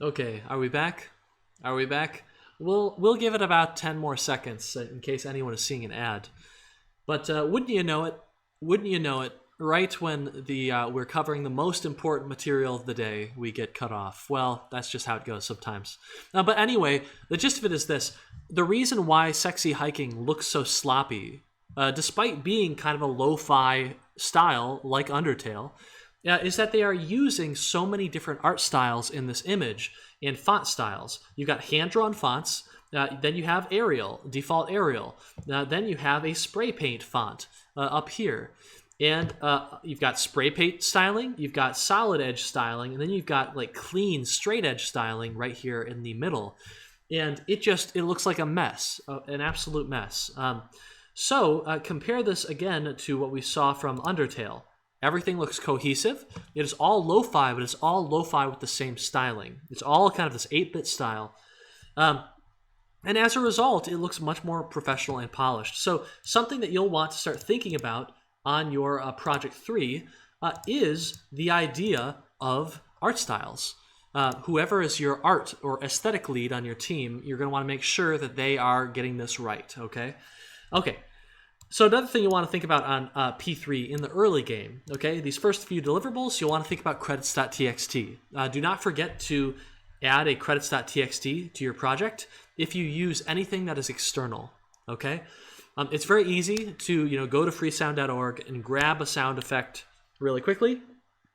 Okay, are we back? Are we back? We'll give it about 10 more seconds in case anyone is seeing an ad. But wouldn't you know it? Wouldn't you know it? Right when we're covering the most important material of the day, we get cut off. Well, that's just how it goes sometimes. But anyway, the gist of it is this: the reason why sexy hiking looks so sloppy, despite being kind of a lo-fi style like Undertale, is that they are using so many different art styles in this image and font styles. You've got hand-drawn fonts, then you have Arial, default Arial. Then you have a spray paint font up here. And you've got spray paint styling, you've got solid edge styling, and then you've got like clean straight edge styling right here in the middle. And it looks like a mess, an absolute mess. So compare this again to what we saw from Undertale. Everything looks cohesive. It is all lo-fi, but it's all lo-fi with the same styling. It's all kind of this 8-bit style. And as a result, it looks much more professional and polished. So something that you'll want to start thinking about on your Project 3 is the idea of art styles. Whoever is your art or aesthetic lead on your team, you're going to want to make sure that they are getting this right, okay? Okay. So another thing you want to think about on P3 in the early game, okay? These first few deliverables, you'll want to think about credits.txt. Do not forget to add a credits.txt to your project if you use anything that is external, okay? It's very easy to go to freesound.org and grab a sound effect really quickly,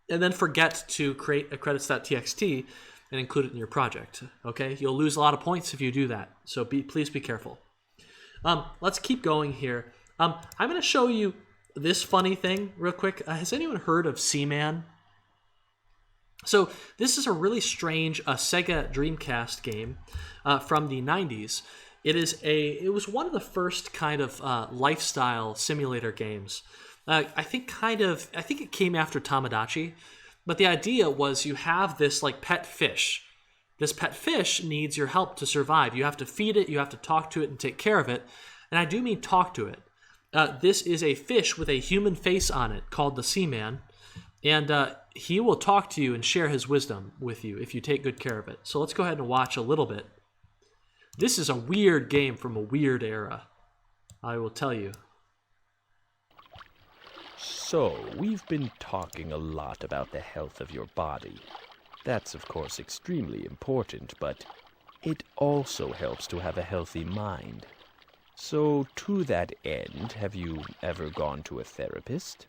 and then forget to create a credits.txt and include it in your project, okay? You'll lose a lot of points if you do that, so please be careful. Let's keep going here. I'm going to show you this funny thing real quick. Has anyone heard of Seaman? So this is a really strange Sega Dreamcast game from the 90s. It was one of the first kind of lifestyle simulator games. I think it came after Tamagotchi, but the idea was you have this like pet fish. This pet fish needs your help to survive. You have to feed it, you have to talk to it and take care of it. And I do mean talk to it. This is a fish with a human face on it called the Seaman, and he will talk to you and share his wisdom with you if you take good care of it. So let's go ahead and watch a little bit. This is a weird game from a weird era, I will tell you. So, we've been talking a lot about the health of your body. That's, of course, extremely important, but it also helps to have a healthy mind. So, to that end, have you ever gone to a therapist?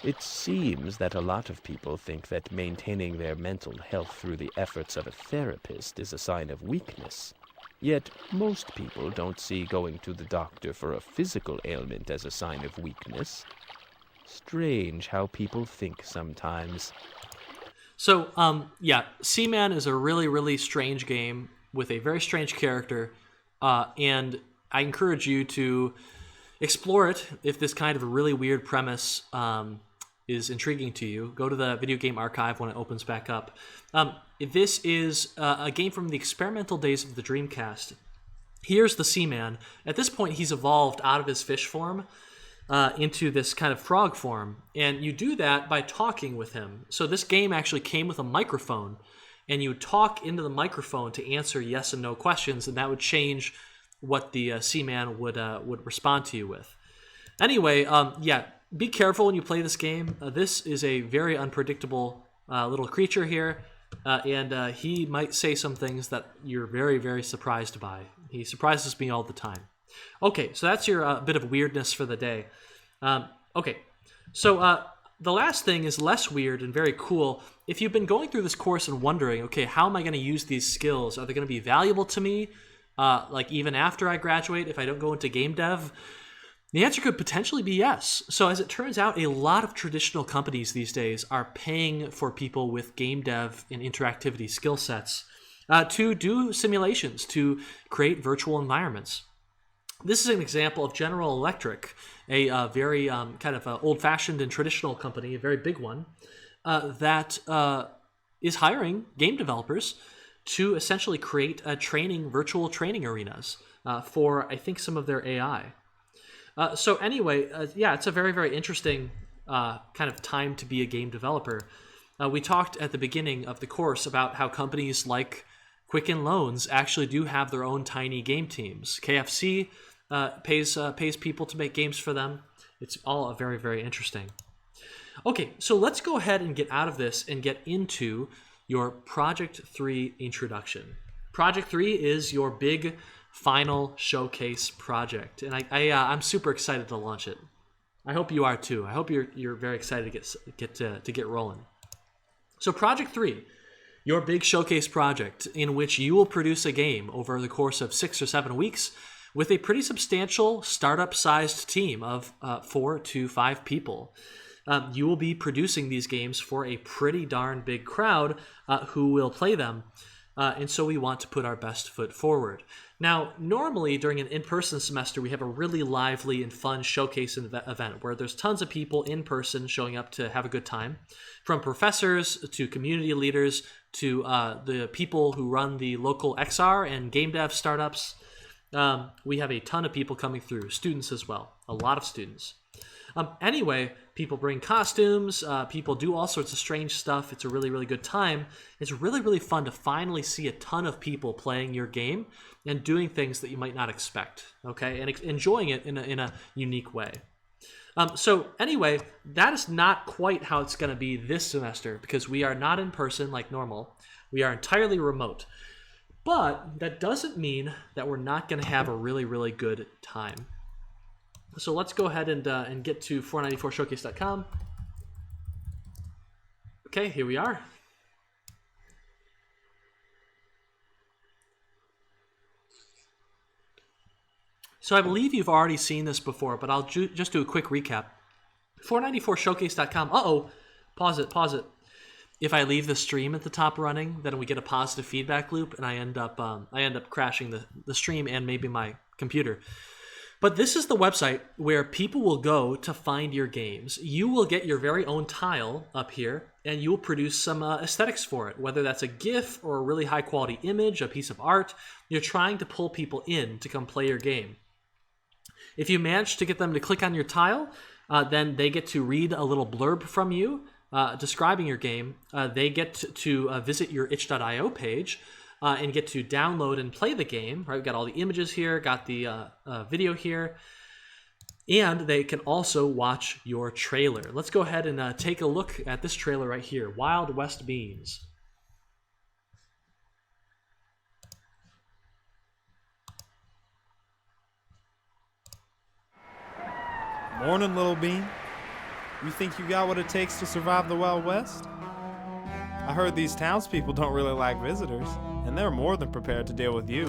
It seems that a lot of people think that maintaining their mental health through the efforts of a therapist is a sign of weakness. Yet, most people don't see going to the doctor for a physical ailment as a sign of weakness. Strange how people think sometimes. So, Seaman is a really, really strange game with a very strange character. And I encourage you to explore it if this kind of a really weird premise is intriguing to you. Go to the Video Game Archive when it opens back up. This is a game from the experimental days of the Dreamcast. Here's the Seaman. At this point, he's evolved out of his fish form into this kind of frog form. And you do that by talking with him. So this game actually came with a microphone. And you talk into the microphone to answer yes and no questions, and that would change what the Seaman would respond to you with. Anyway, be careful when you play this game. This is a very unpredictable little creature here, and he might say some things that you're very, very surprised by. He surprises me all the time. Okay, so that's your bit of weirdness for the day. The last thing is less weird and very cool. If you've been going through this course and wondering, okay, how am I going to use these skills? Are they going to be valuable to me, like even after I graduate, if I don't go into game dev? The answer could potentially be yes. So as it turns out, a lot of traditional companies these days are paying for people with game dev and interactivity skill sets to do simulations, to create virtual environments. This is an example of General Electric, a very kind of old-fashioned and traditional company, a very big one, that is hiring game developers to essentially create virtual training arenas for, I think, some of their AI. It's a very, very interesting kind of time to be a game developer. We talked at the beginning of the course about how companies like Quicken Loans actually do have their own tiny game teams. KFC pays people to make games for them. It's all very, very interesting. Okay, so let's go ahead and get out of this and get into your Project 3 introduction. Project 3 is your big final showcase project, and I'm super excited to launch it. I hope you are too. I hope you're very excited to get rolling. So Project 3, your big showcase project in which you will produce a game over the course of 6 or 7 weeks with a pretty substantial startup-sized team of 4 to 5 people. You will be producing these games for a pretty darn big crowd who will play them, and so we want to put our best foot forward. Now, normally during an in-person semester, we have a really lively and fun showcase event where there's tons of people in person showing up to have a good time, from professors to community leaders to the people who run the local XR and game dev startups. We have a ton of people coming through, students as well, a lot of students. Anyway, people bring costumes, people do all sorts of strange stuff. It's a really, really good time. It's really, really fun to finally see a ton of people playing your game and doing things that you might not expect, okay? And enjoying it in a unique way. So anyway, that is not quite how it's going to be this semester because we are not in person like normal. We are entirely remote. But that doesn't mean that we're not going to have a really, really good time. So let's go ahead and get to 494showcase.com. Okay, here we are. So I believe you've already seen this before, but I'll just do a quick recap. 494showcase.com. Uh-oh. Pause it. If I leave the stream at the top running, then we get a positive feedback loop, and I end up crashing the stream and maybe my computer. But this is the website where people will go to find your games. You will get your very own tile up here, and you will produce some aesthetics for it, whether that's a GIF or a really high-quality image, a piece of art. You're trying to pull people in to come play your game. If you manage to get them to click on your tile, then they get to read a little blurb from you describing your game. They get to visit your itch.io page, and get to download and play the game. Right, we've got all the images here, got the video here, and they can also watch your trailer. Let's go ahead and take a look at this trailer right here, Wild West Beans. Morning, little bean. You think you got what it takes to survive the Wild West? I heard these townspeople don't really like visitors, and they're more than prepared to deal with you.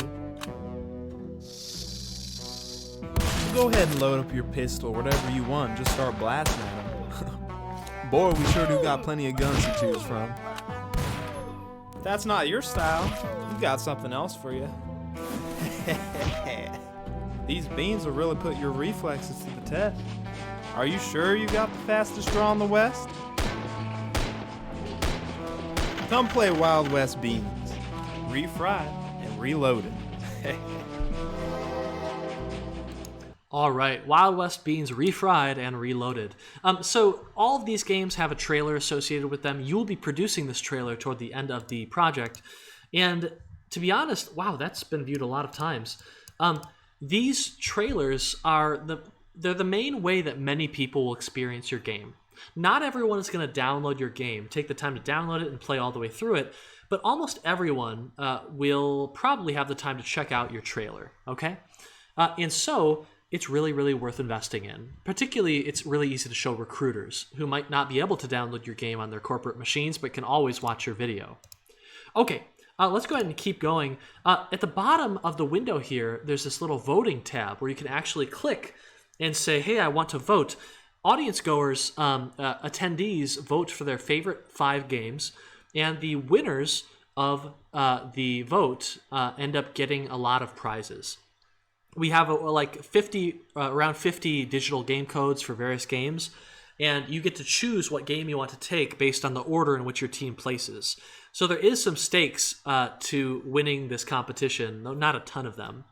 Go ahead and load up your pistol or whatever you want, just start blasting at them. Boy, we sure do got plenty of guns to choose from. If that's not your style, we got something else for you. These beans will really put your reflexes to the test. Are you sure you got the fastest draw in the West? Come play Wild West Beans. Refried and reloaded. All right, Wild West Beans refried and reloaded. So all of these games have a trailer associated with them. You will be producing this trailer toward the end of the project. And to be honest, wow, that's been viewed a lot of times. These trailers they're the main way that many people will experience your game. Not everyone is going to download your game, take the time to download it and play all the way through it, but almost everyone will probably have the time to check out your trailer, okay? And so it's really, really worth investing in. Particularly, it's really easy to show recruiters who might not be able to download your game on their corporate machines, but can always watch your video. Okay, let's go ahead and keep going. At the bottom of the window here, there's this little voting tab where you can actually click and say, hey, I want to vote. Audience goers, attendees vote for their favorite 5 games, and the winners of the vote end up getting a lot of prizes. We have around 50 digital game codes for various games, and you get to choose what game you want to take based on the order in which your team places. So there is some stakes to winning this competition, though not a ton of them.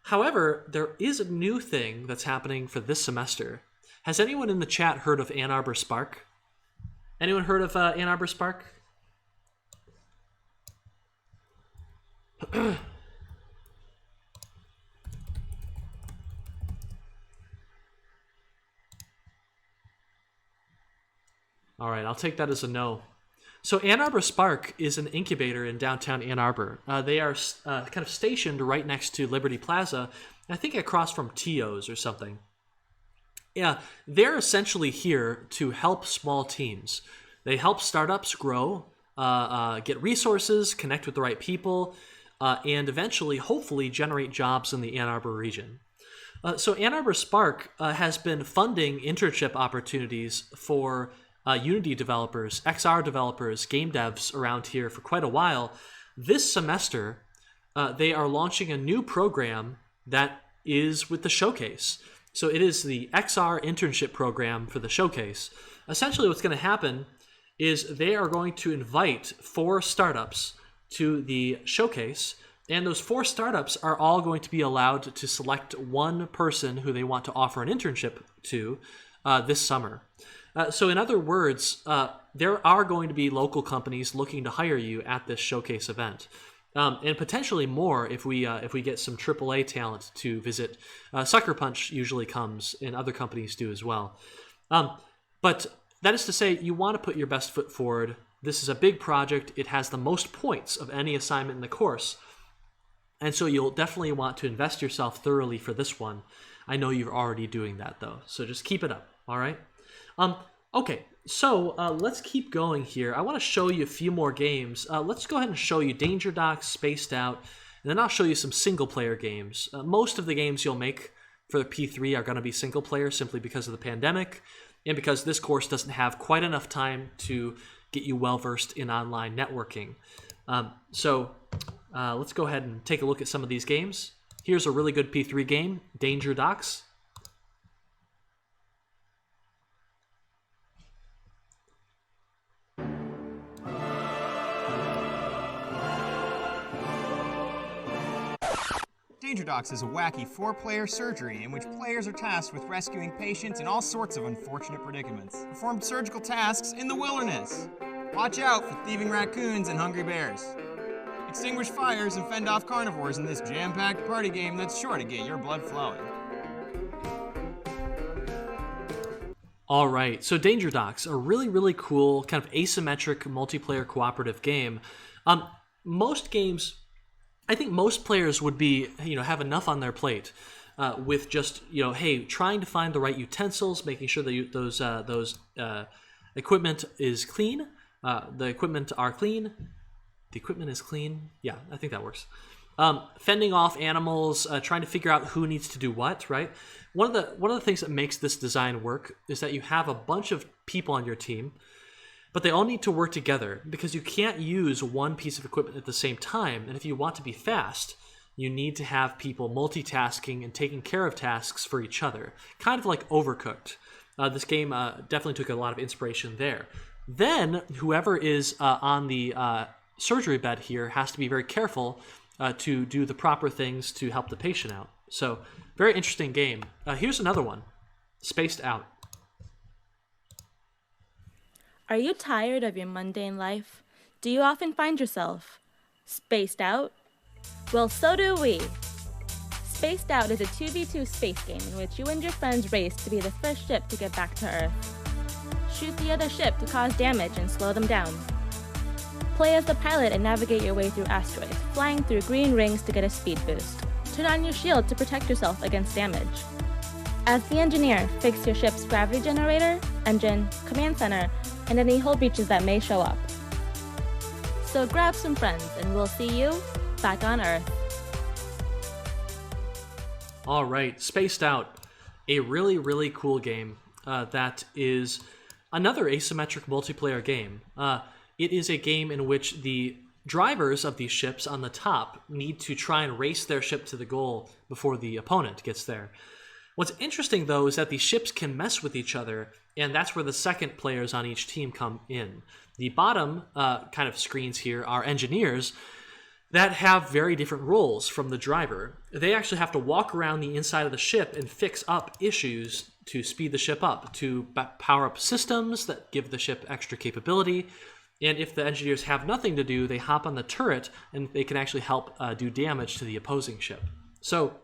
However, there is a new thing that's happening for this semester. Has anyone in the chat heard of Ann Arbor Spark? Anyone heard of Ann Arbor Spark? All right, I'll take that as a no. So Ann Arbor Spark is an incubator in downtown Ann Arbor. They are kind of stationed right next to Liberty Plaza, I think across from Tio's or something. Yeah, they're essentially here to help small teams. They help startups grow, get resources, connect with the right people, and eventually, hopefully, generate jobs in the Ann Arbor region. So Ann Arbor Spark has been funding internship opportunities for Unity developers, XR developers, game devs around here for quite a while. This semester, they are launching a new program that is with the Showcase. So it is the XR internship program for the Showcase. Essentially what's going to happen is they are going to invite 4 startups to the Showcase, and those 4 startups are all going to be allowed to select one person who they want to offer an internship to this summer. So in other words, there are going to be local companies looking to hire you at this Showcase event. And potentially more if we get some AAA talent to visit. Sucker Punch usually comes, and other companies do as well. But that is to say, you want to put your best foot forward. This is a big project. It has the most points of any assignment in the course. And so you'll definitely want to invest yourself thoroughly for this one. I know you're already doing that, though. So just keep it up, all right? Okay, so let's keep going here. I want to show you a few more games. Let's go ahead and show you Danger Docks, Spaced Out, and then I'll show you some single-player games. Most of the games you'll make for the P3 are going to be single-player simply because of the pandemic and because this course doesn't have quite enough time to get you well-versed in online networking. So let's go ahead and take a look at some of these games. Here's a really good P3 game, Danger Docks. Danger Docks is a wacky 4-player surgery in which players are tasked with rescuing patients in all sorts of unfortunate predicaments. Perform surgical tasks in the wilderness. Watch out for thieving raccoons and hungry bears. Extinguish fires and fend off carnivores in this jam-packed party game that's sure to get your blood flowing. All right, so Danger Docks, a really, really cool kind of asymmetric multiplayer cooperative game. Most games, I think most players would be, have enough on their plate with just, hey, trying to find the right utensils, making sure that those equipment is clean. The equipment are clean. The equipment is clean. Yeah, I think that works. Fending off animals, trying to figure out who needs to do what, right? One of the things that makes this design work is that you have a bunch of people on your team, but they all need to work together because you can't use one piece of equipment at the same time. And if you want to be fast, you need to have people multitasking and taking care of tasks for each other. Kind of like Overcooked. This game definitely took a lot of inspiration there. Then whoever is on the surgery bed here has to be very careful to do the proper things to help the patient out. So very interesting game. Here's another one, Spaced Out. Are you tired of your mundane life? Do you often find yourself spaced out? Well, so do we. Spaced Out is a 2v2 space game in which you and your friends race to be the first ship to get back to Earth. Shoot the other ship to cause damage and slow them down. Play as the pilot and navigate your way through asteroids, flying through green rings to get a speed boost. Turn on your shield to protect yourself against damage. As the engineer, fix your ship's gravity generator, engine, command center, and any hull breaches that may show up. So grab some friends and we'll see you back on Earth. All right, Spaced Out, a really, really cool game that is another asymmetric multiplayer game. It is a game in which the drivers of these ships on the top need to try and race their ship to the goal before the opponent gets there. What's interesting, though, is that these ships can mess with each other, and that's where the second players on each team come in. The bottom kind of screens here are engineers. that have very different roles from the driver. They actually have to walk around the inside of the ship and fix up issues to speed the ship up, to power up systems that give the ship extra capability. And if the engineers have nothing to do, they hop on the turret and they can actually help do damage to the opposing ship. So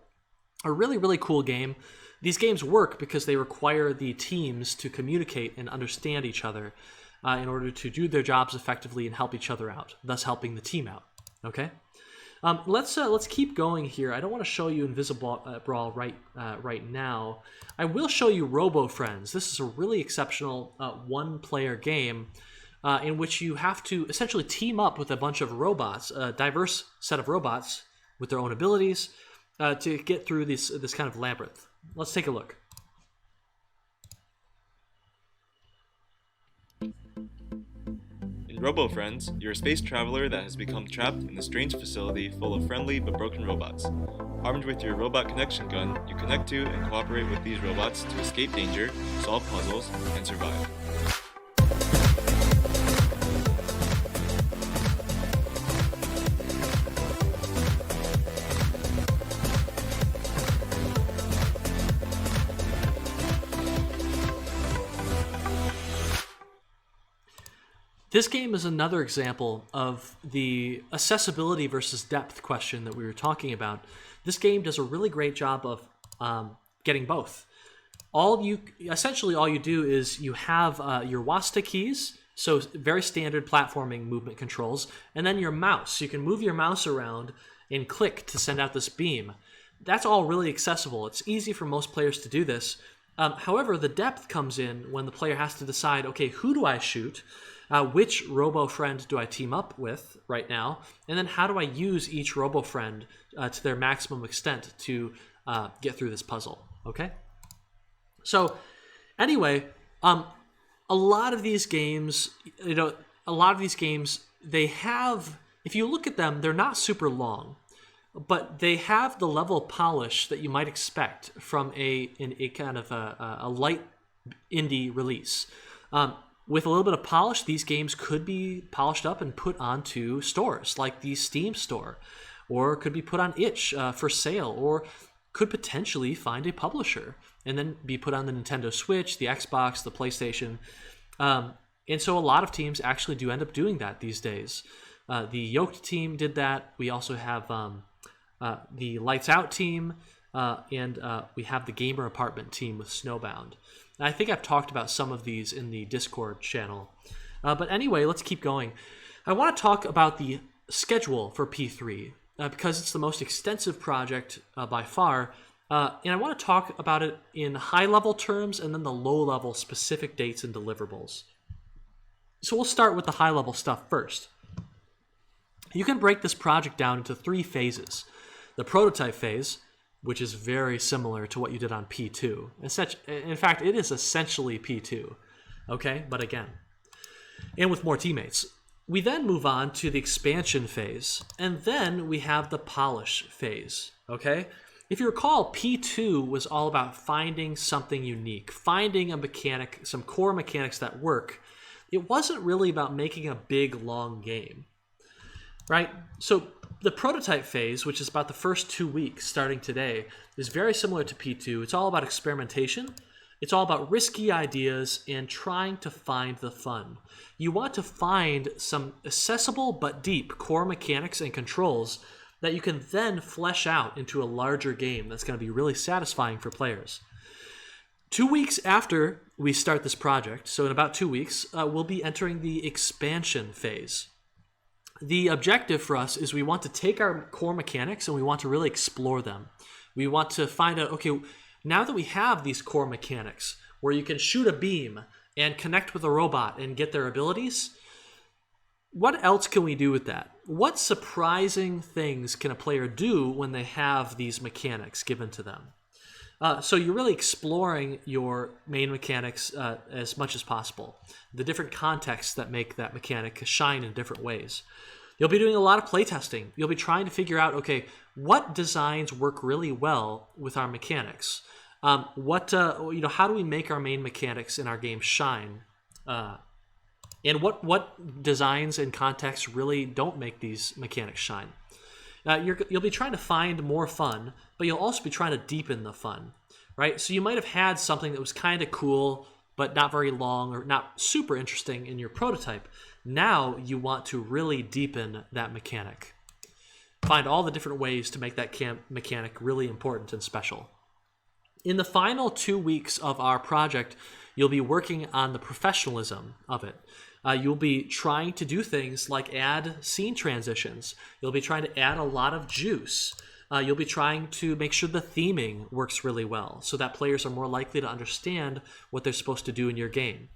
a really, really cool game. These games work because they require the teams to communicate and understand each other in order to do their jobs effectively and help each other out, thus helping the team out. Okay, let's keep going here. I don't want to show you Invisible Brawl right now. I will show you Robo Friends. This is a really exceptional one-player game in which you have to essentially team up with a bunch of robots, a diverse set of robots with their own abilities, to get through this kind of labyrinth. Let's take a look. In Robo Friends, you're a space traveler that has become trapped in a strange facility full of friendly but broken robots. Armed with your robot connection gun, you connect to and cooperate with these robots to escape danger, solve puzzles, and survive. This game is another example of the accessibility versus depth question that we were talking about. This game does a really great job of getting both. Essentially all you do is you have your WASD keys, so very standard platforming movement controls, and then your mouse. You can move your mouse around and click to send out this beam. That's all really accessible. It's easy for most players to do this. However, the depth comes in when the player has to decide, okay, who do I shoot? Which Robo Friend do I team up with right now? And then how do I use each Robo Friend to their maximum extent to get through this puzzle, okay? So anyway, a lot of these games, they have, if you look at them, they're not super long, but they have the level of polish that you might expect from a kind of a light indie release. With a little bit of polish, these games could be polished up and put onto stores like the Steam store, or could be put on itch for sale, or could potentially find a publisher and then be put on the Nintendo Switch, the Xbox, the PlayStation. And so a lot of teams actually do end up doing that these days. The Yoked team did that. We also have the Lights Out team, and we have the Gamer Apartment team with Snowbound. I think I've talked about some of these in the Discord channel. But anyway, let's keep going. I want to talk about the schedule for P3 because it's the most extensive project by far. And I want to talk about it in high-level terms and then the low-level specific dates and deliverables. So we'll start with the high-level stuff first. You can break this project down into 3 phases. The prototype phase, which is very similar to what you did on P2. In fact, it is essentially P2, okay? But again, and with more teammates. We then move on to the expansion phase, and then we have the polish phase, okay? If you recall, P2 was all about finding something unique, finding a mechanic, some core mechanics that work. It wasn't really about making a big, long game, right? So the prototype phase, which is about the first 2 weeks starting today, is very similar to P2. It's all about experimentation. It's all about risky ideas and trying to find the fun. You want to find some accessible but deep core mechanics and controls that you can then flesh out into a larger game that's going to be really satisfying for players. 2 weeks after we start this project, so in about 2 weeks, we'll be entering the expansion phase. The objective for us is we want to take our core mechanics and we want to really explore them. We want to find out, okay, now that we have these core mechanics where you can shoot a beam and connect with a robot and get their abilities, what else can we do with that? What surprising things can a player do when they have these mechanics given to them? So you're really exploring your main mechanics as much as possible. The different contexts that make that mechanic shine in different ways. You'll be doing a lot of playtesting. You'll be trying to figure out, okay, what designs work really well with our mechanics? How do we make our main mechanics in our game shine? And what designs and contexts really don't make these mechanics shine? you'll be trying to find more fun, but you'll also be trying to deepen the fun, right? So you might have had something that was kind of cool, but not very long or not super interesting in your prototype. Now you want to really deepen that mechanic. Find all the different ways to make that mechanic really important and special. In the final 2 weeks of our project, you'll be working on the professionalism of it. You'll be trying to do things like add scene transitions. You'll be trying to add a lot of juice. You'll be trying to make sure the theming works really well so that players are more likely to understand what they're supposed to do in your game.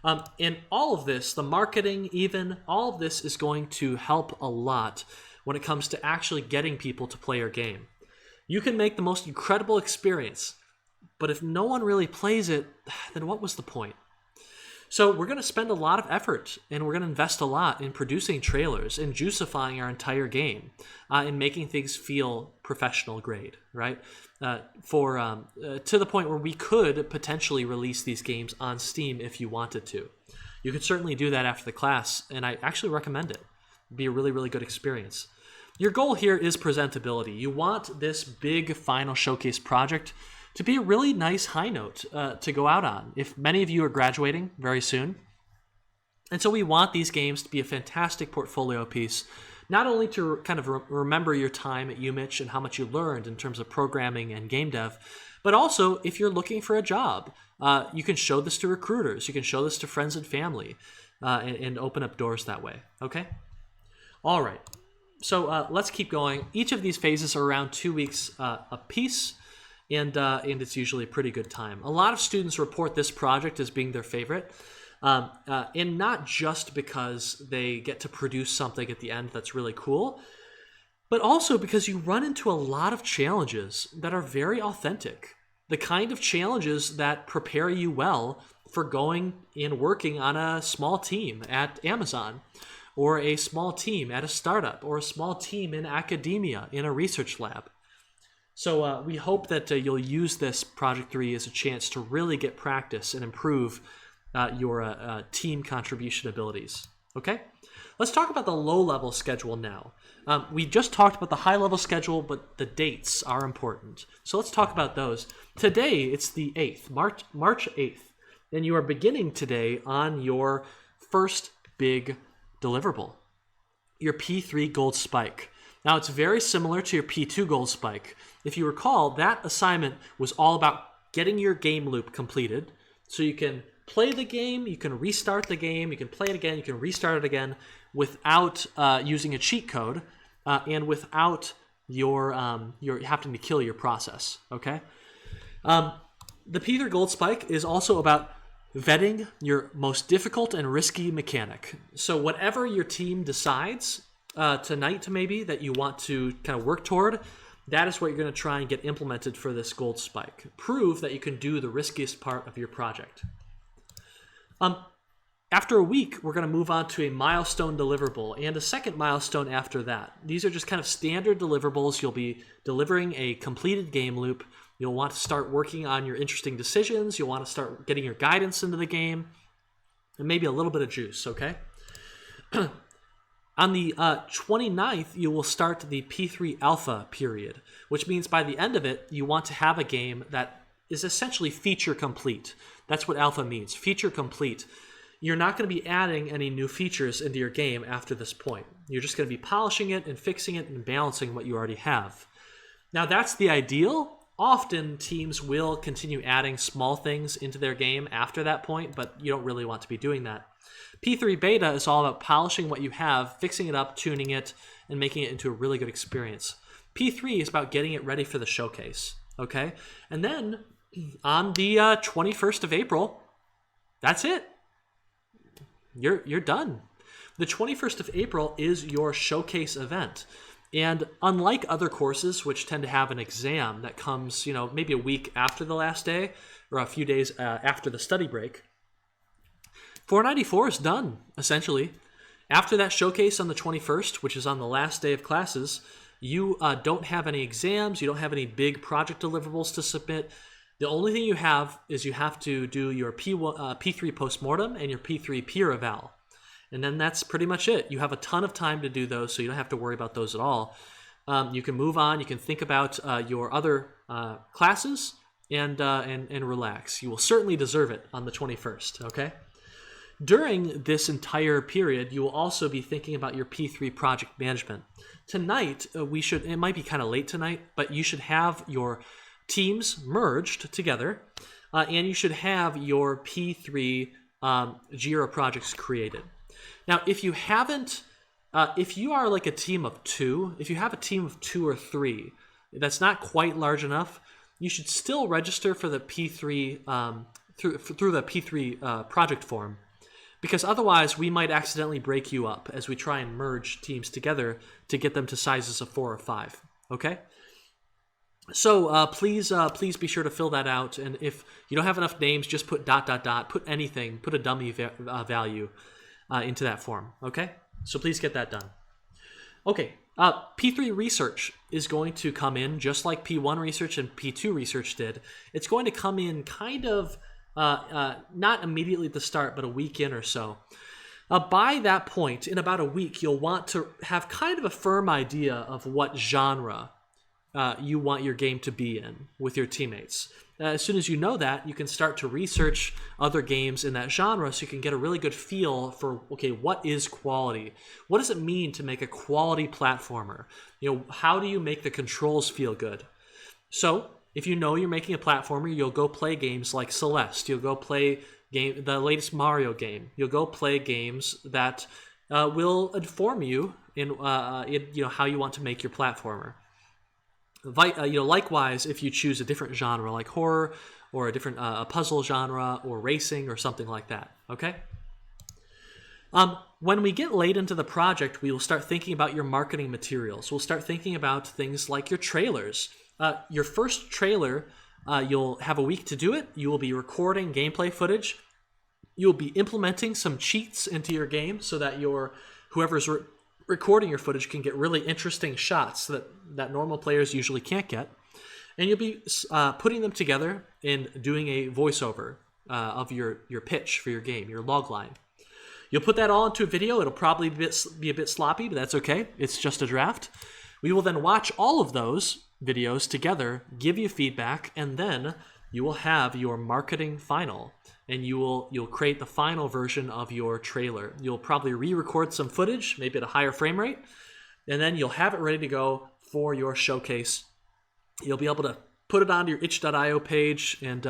And all of this, the marketing even, all of this is going to help a lot when it comes to actually getting people to play your game. You can make the most incredible experience, but if no one really plays it, then what was the point? So we're going to spend a lot of effort, and we're going to invest a lot in producing trailers and juicifying our entire game, and making things feel professional grade, right? To the point where we could potentially release these games on Steam if you wanted to. You could certainly do that after the class, and I actually recommend it. It'd be a really, really good experience. Your goal here is presentability. You want this big final showcase project to be a really nice high note to go out on, if many of you are graduating very soon. And so we want these games to be a fantastic portfolio piece, not only to kind of remember your time at UMich and how much you learned in terms of programming and game dev, but also if you're looking for a job, you can show this to recruiters, you can show this to friends and family, and open up doors that way, okay? All right, so let's keep going. Each of these phases are around 2 weeks a piece, and it's usually a pretty good time. A lot of students report this project as being their favorite, and not just because they get to produce something at the end that's really cool, but also because you run into a lot of challenges that are very authentic. The kind of challenges that prepare you well for going and working on a small team at Amazon, or a small team at a startup, or a small team in academia in a research lab. So we hope that you'll use this Project 3 as a chance to really get practice and improve your team contribution abilities. Okay? Let's talk about the low-level schedule now. We just talked about the high-level schedule, but the dates are important. So let's talk about those. Today, it's the 8th, March 8th, and you are beginning today on your first big deliverable, your P3 Gold Spike. Now, it's very similar to your P2 Gold Spike. If you recall, that assignment was all about getting your game loop completed so you can play the game, you can restart the game, you can play it again, you can restart it again without using a cheat code and without your having to kill your process, okay? The P3 Gold Spike is also about vetting your most difficult and risky mechanic. So whatever your team decides tonight maybe that you want to kind of work toward, that is what you're going to try and get implemented for this Gold Spike. Prove that you can do the riskiest part of your project. After a week, we're going to move on to a milestone deliverable and a second milestone after that. These are just kind of standard deliverables. You'll be delivering a completed game loop. You'll want to start working on your interesting decisions. You'll want to start getting your guidance into the game, and maybe a little bit of juice, okay? On the 29th, you will start the P3 Alpha period, which means by the end of it, you want to have a game that is essentially feature complete. That's what Alpha means, feature complete. You're not going to be adding any new features into your game after this point. You're just going to be polishing it and fixing it and balancing what you already have. Now, that's the ideal. Often, teams will continue adding small things into their game after that point, but you don't really want to be doing that. P3 Beta is all about polishing what you have, fixing it up, tuning it, and making it into a really good experience. P3 is about getting it ready for the showcase, okay? And then, on the 21st of April, that's it. You're done. The 21st of April is your showcase event. And unlike other courses, which tend to have an exam that comes, maybe a week after the last day or a few days after the study break, 494 is done, essentially. After that showcase on the 21st, which is on the last day of classes, you don't have any exams, you don't have any big project deliverables to submit. The only thing you have is you have to do your P3 postmortem and your P3 peer eval. And then that's pretty much it. You have a ton of time to do those, so you don't have to worry about those at all. you can move on. You can think about your other classes and relax. You will certainly deserve it on the 21st, okay? During this entire period, you will also be thinking about your P3 project management. Tonight, it might be kind of late tonight, but you should have your teams merged together, and you should have your P3 Jira projects created. Now, if you haven't, if you are like a team of two, if you have a team of 2 or 3, that's not quite large enough, you should still register for the P3 through the P3 project form, because otherwise we might accidentally break you up as we try and merge teams together to get them to sizes of 4 or 5. Okay. So please be sure to fill that out, and if you don't have enough names, just put ... put anything, put a dummy value into that form, okay? So please get that done. Okay, P3 research is going to come in just like P1 research and P2 research did. It's going to come in kind of, not immediately at the start, but a week in or so. By that point, in about a week, you'll want to have kind of a firm idea of what genre you want your game to be in with your teammates. As soon as you know that, you can start to research other games in that genre so you can get a really good feel for, okay, what is quality? What does it mean to make a quality platformer? How do you make the controls feel good? So, if you know you're making a platformer, you'll go play games like Celeste. You'll go play the latest Mario game. You'll go play games that will inform you in how you want to make your platformer. Likewise, if you choose a different genre like horror or a different puzzle genre or racing or something like that, okay? When we get late into the project, we will start thinking about your marketing materials. We'll start thinking about things like your trailers. Your first trailer, you'll have a week to do it. You will be recording gameplay footage. You'll be implementing some cheats into your game so that whoever's recording your footage can get really interesting shots that normal players usually can't get. And you'll be putting them together and doing a voiceover of your pitch for your game, your log line. You'll put that all into a video. It'll probably be a bit sloppy, but that's okay. It's just a draft. We will then watch all of those videos together, give you feedback, and then you will have your marketing final. And you'll create the final version of your trailer. You'll probably re-record some footage, maybe at a higher frame rate, and then you'll have it ready to go for your showcase. You'll be able to put it onto your itch.io page, and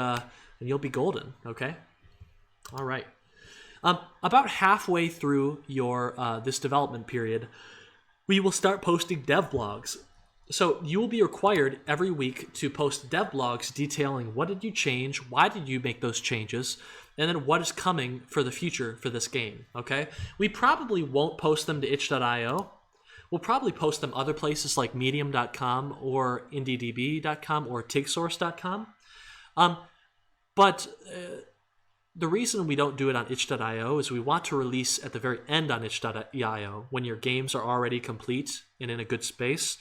you'll be golden, okay? All right. About halfway through your this development period, we will start posting dev blogs. So you will be required every week to post dev blogs detailing what did you change, why did you make those changes, and then what is coming for the future for this game, okay? We probably won't post them to itch.io. We'll probably post them other places like medium.com or indiedb.com or tigsource.com. But the reason we don't do it on itch.io is we want to release at the very end on itch.io when your games are already complete and in a good space.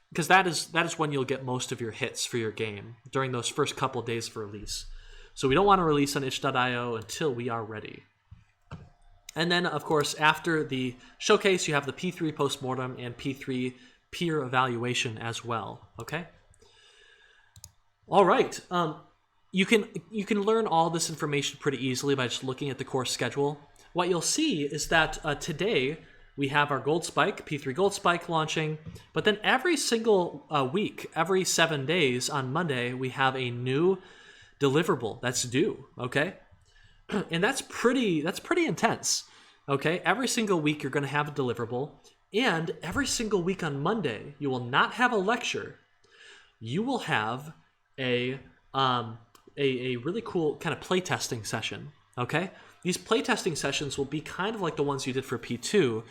Because that is when you'll get most of your hits for your game, during those first couple of days of release. So we don't want to release on itch.io until we are ready. And then, of course, after the showcase, you have the P3 postmortem and P3 peer evaluation as well, okay? All right. You can learn all this information pretty easily by just looking at the course schedule. What you'll see is that today, we have our Gold Spike, P3 Gold Spike launching, but then every single week, every 7 days on Monday, we have a new deliverable that's due, okay? And that's pretty intense, okay? Every single week you're going to have a deliverable, and every single week on Monday, you will not have a lecture. You will have a really cool kind of playtesting session, okay? These playtesting sessions will be kind of like the ones you did for P2.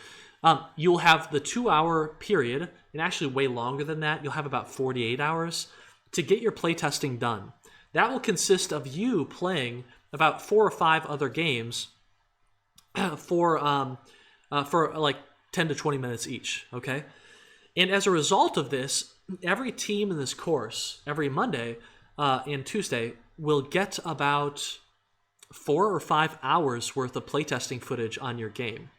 You'll have the 2-hour period, and actually way longer than that. You'll have about 48 hours to get your playtesting done. That will consist of you playing about 4 or 5 other games for like 10 to 20 minutes each, okay? And as a result of this, every team in this course, every Monday and Tuesday, will get about 4 or 5 hours worth of playtesting footage on your game.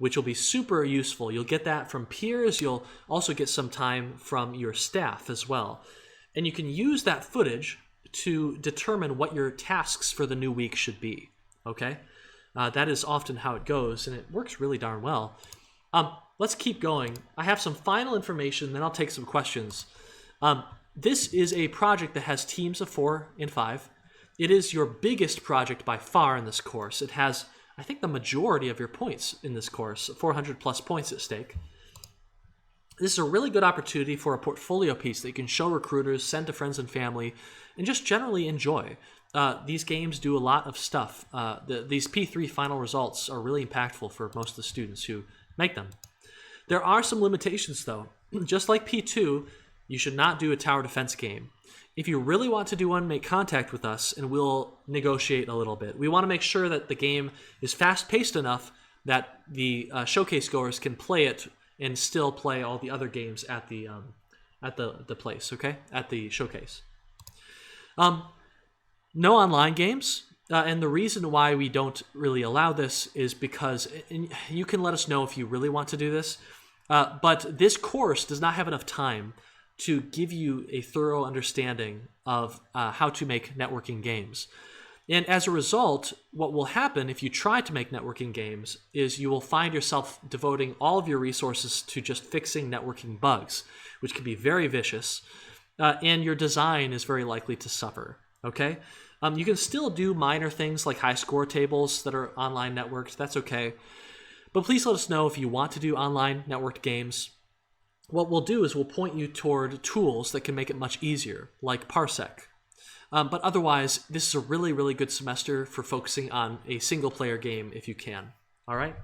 which will be super useful. You'll get that from peers. You'll also get some time from your staff as well. And you can use that footage to determine what your tasks for the new week should be, okay? That is often how it goes, and it works really darn well. Let's keep going. I have some final information, then I'll take some questions. This is a project that has teams of 4 and 5. It is your biggest project by far in this course. It has, I think, the majority of your points in this course, 400 plus points at stake. This is a really good opportunity for a portfolio piece that you can show recruiters, send to friends and family, and just generally enjoy. These games do a lot of stuff. These P3 final results are really impactful for most of the students who make them. There are some limitations, though. Just like P2, you should not do a tower defense game. If you really want to do one, make contact with us, and we'll negotiate a little bit. We want to make sure that the game is fast-paced enough that the showcase goers can play it and still play all the other games at the place, okay? At the showcase. No online games, and the reason why we don't really allow this is because, and you can let us know if you really want to do this, but this course does not have enough time to give you a thorough understanding of how to make networking games. And as a result, what will happen if you try to make networking games is you will find yourself devoting all of your resources to just fixing networking bugs, which can be very vicious, and your design is very likely to suffer, okay? You can still do minor things like high score tables that are online networked. That's okay. But please let us know if you want to do online networked games. What we'll do is we'll point you toward tools that can make it much easier, like Parsec. But otherwise, this is a really, really good semester for focusing on a single-player game if you can. All right?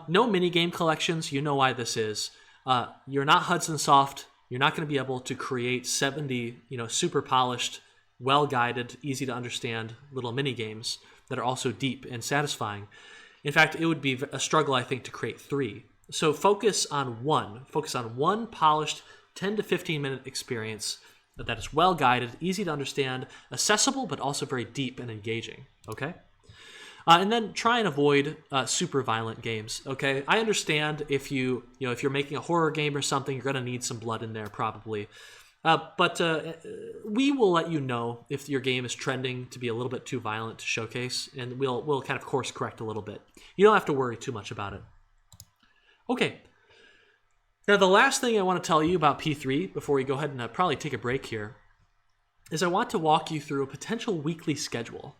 No mini-game collections. You know why this is. You're not Hudson Soft. You're not going to be able to create 70, super polished, well-guided, easy-to-understand little mini-games that are also deep and satisfying. In fact, it would be a struggle, I think, to create 3. So focus on one. Focus on one polished 10 to 15-minute experience that is well-guided, easy to understand, accessible, but also very deep and engaging, okay? And then try and avoid super violent games, okay? I understand if if you're making a horror game or something, you're going to need some blood in there probably. But we will let you know if your game is trending to be a little bit too violent to showcase, and we'll kind of course correct a little bit. You don't have to worry too much about it. Okay. Now, the last thing I want to tell you about P3 before we go ahead and probably take a break here is I want to walk you through a potential weekly schedule.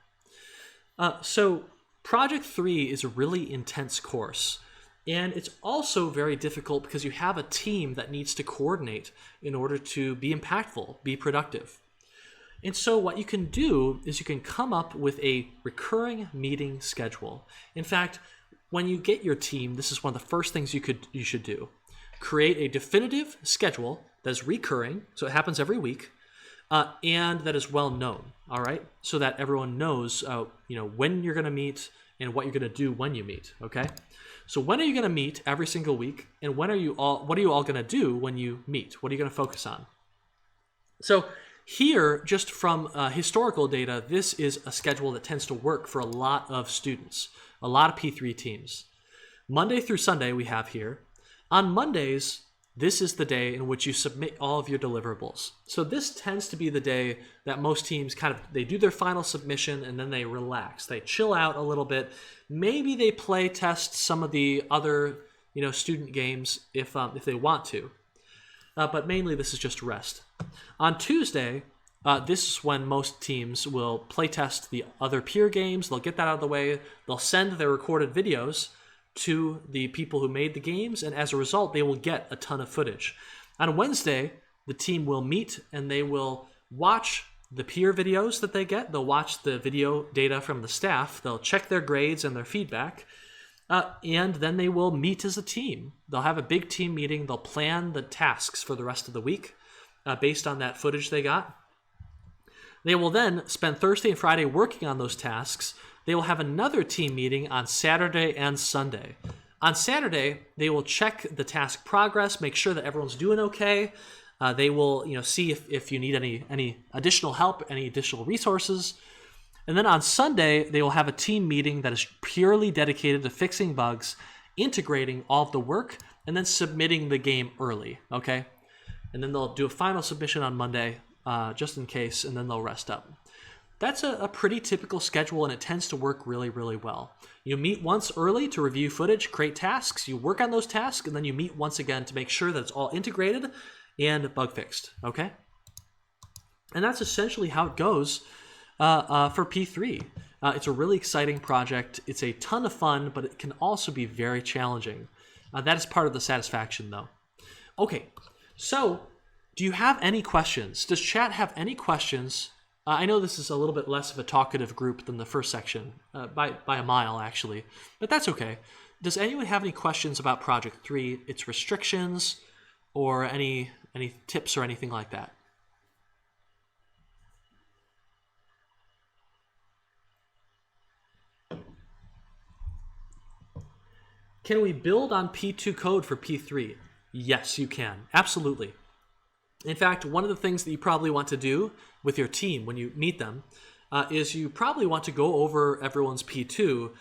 So Project 3 is a really intense course, and it's also very difficult because you have a team that needs to coordinate in order to be impactful, be productive. And so what you can do is you can come up with a recurring meeting schedule. In fact, when you get your team, this is one of the first things you should do. Create a definitive schedule that is recurring, so it happens every week, and that is well known, all right? So that everyone knows, when you're going to meet and what you're going to do when you meet, okay? So when are you going to meet every single week, and what are you all going to do when you meet? What are you going to focus on? So here, just from historical data, this is a schedule that tends to work for a lot of students, a lot of P3 teams. Monday through Sunday we have here. On Mondays, this is the day in which you submit all of your deliverables. So this tends to be the day that most teams they do their final submission and then they relax. They chill out a little bit. Maybe they play test some of the other, student games if they want to. But mainly this is just rest. On Tuesday, this is when most teams will play test the other peer games. They'll get that out of the way. They'll send their recorded videos to the people who made the games, and as a result, they will get a ton of footage. On Wednesday, the team will meet and they will watch the peer videos that they get. They'll watch the video data from the staff. They'll check their grades and their feedback, and then they will meet as a team. They'll have a big team meeting. They'll plan the tasks for the rest of the week based on that footage they got. They will then spend Thursday and Friday working on those tasks. They will have another team meeting on Saturday and Sunday. On Saturday, they will check the task progress, make sure that everyone's doing okay. They will, see if you need any additional help, any additional resources. And then on Sunday, they will have a team meeting that is purely dedicated to fixing bugs integrating all of the work and then submitting the game early, okay? And then they'll do a final submission on Monday, just in case, and then they'll rest up. That's a pretty typical schedule, and it tends to work really, really well. You meet once early to review footage, create tasks, you work on those tasks, and then you meet once again to make sure that it's all integrated and bug fixed, okay? And that's essentially how it goes for P3. It's a really exciting project. It's a ton of fun, but it can also be very challenging. That is part of the satisfaction, though. Okay, so do you have any questions? Does chat have any questions? I know this is a little bit less of a talkative group than the first section, by a mile, actually, but that's okay. Does anyone have any questions about Project 3, its restrictions, or any tips or anything like that? Can we build on P2 code for P3? Yes, you can. Absolutely. In fact, one of the things that you probably want to do with your team when you meet them is you probably want to go over everyone's P2,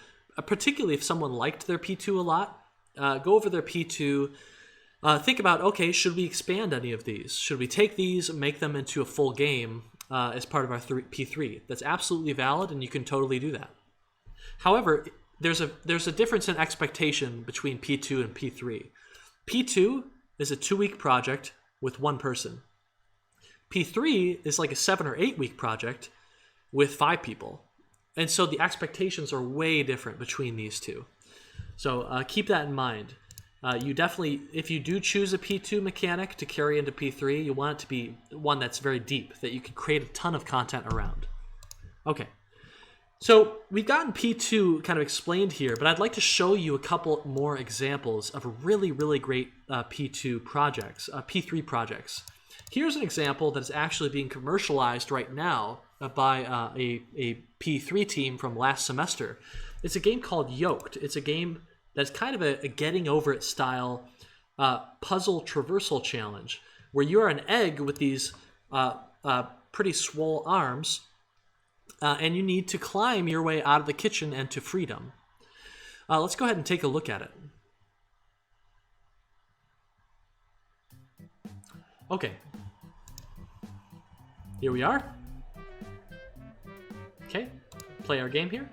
particularly if someone liked their P2 a lot. Go over their P2. Think about, okay, should we expand any of these? Should we take these and make them into a full game as part of our P3? That's absolutely valid, and you can totally do that. However, there's a difference in expectation between P2 and P3. P2 is a 2-week project with one person. P3 is like a 7 or 8 week project with 5 people. And so the expectations are way different between these two. So keep that in mind. You definitely, if you do choose a P2 mechanic to carry into P3, you want it to be one that's very deep, that you can create a ton of content around. Okay. So we've gotten P2 kind of explained here, but I'd like to show you a couple more examples of really, really great P2 projects, P3 projects. Here's an example that is actually being commercialized right now by a P3 team from last semester. It's a game called Yoked. It's a game that's kind of a getting over it style puzzle traversal challenge, where you are an egg with these pretty swole arms, and you need to climb your way out of the kitchen and to freedom. Let's go ahead and take a look at it. Okay. Here we are. Okay, play our game here.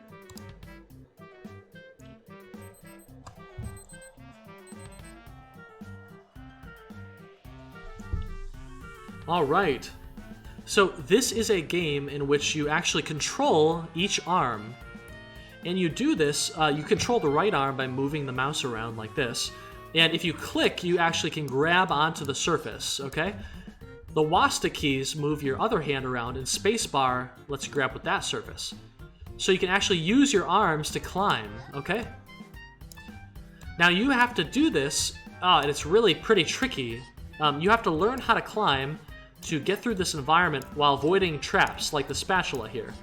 All right. So this is a game in which you actually control each arm. And you do this, you control the right arm by moving the mouse around like this. And if you click, you actually can grab onto the surface, okay? The WASD keys move your other hand around, and spacebar lets you grab with that surface. So you can actually use your arms to climb, okay? Now you have to do this, and it's really pretty tricky. You have to learn how to climb to get through this environment while avoiding traps like the spatula here.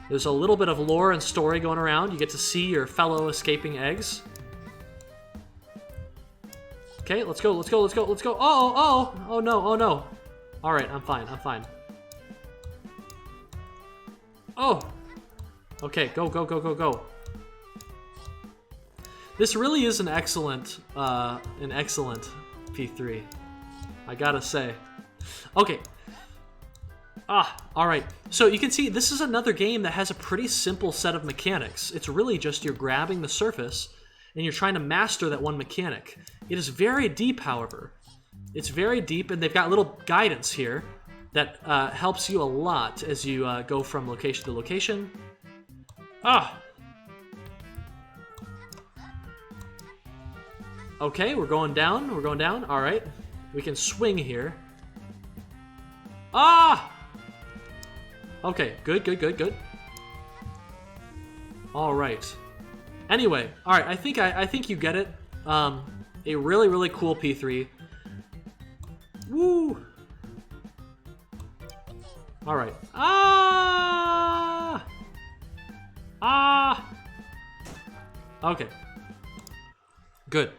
There's a little bit of lore and story going around. You get to see your fellow escaping eggs. Okay, let's go, let's go, let's go, let's go. Oh no, oh no. All right, I'm fine, I'm fine. Oh, okay, go, go, go, go, go. This really is an excellent P3, I gotta say. Okay. All right. So you can see this is another game that has a pretty simple set of mechanics. It's really just you're grabbing the surface and you're trying to master that one mechanic. It is very deep, however. It's very deep, and they've got little guidance here that helps you a lot as you go from location to location. Okay, we're going down. We're going down. All right. We can swing here. Okay, good, good, good, good. All right. Anyway, all right. I think you get it. A really, really cool P3. Woo! All right. Okay. Good.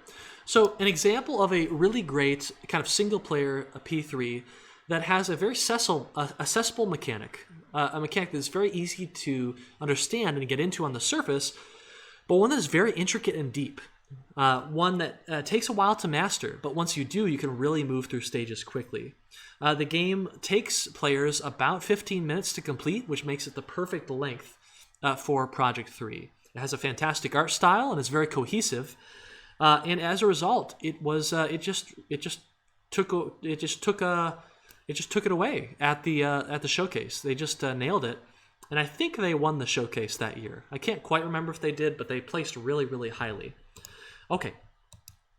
So an example of a really great kind of single-player P3 that has a very accessible mechanic, a mechanic that's very easy to understand and get into on the surface, but one that is very intricate and deep. One that takes a while to master, but once you do, you can really move through stages quickly. The game takes players about 15 minutes to complete, which makes it the perfect length for Project 3. It has a fantastic art style and is very cohesive, and as a result, it just took it away at the showcase. They just nailed it, and I think they won the showcase that year. I can't quite remember if they did, but they placed really, really highly. Okay,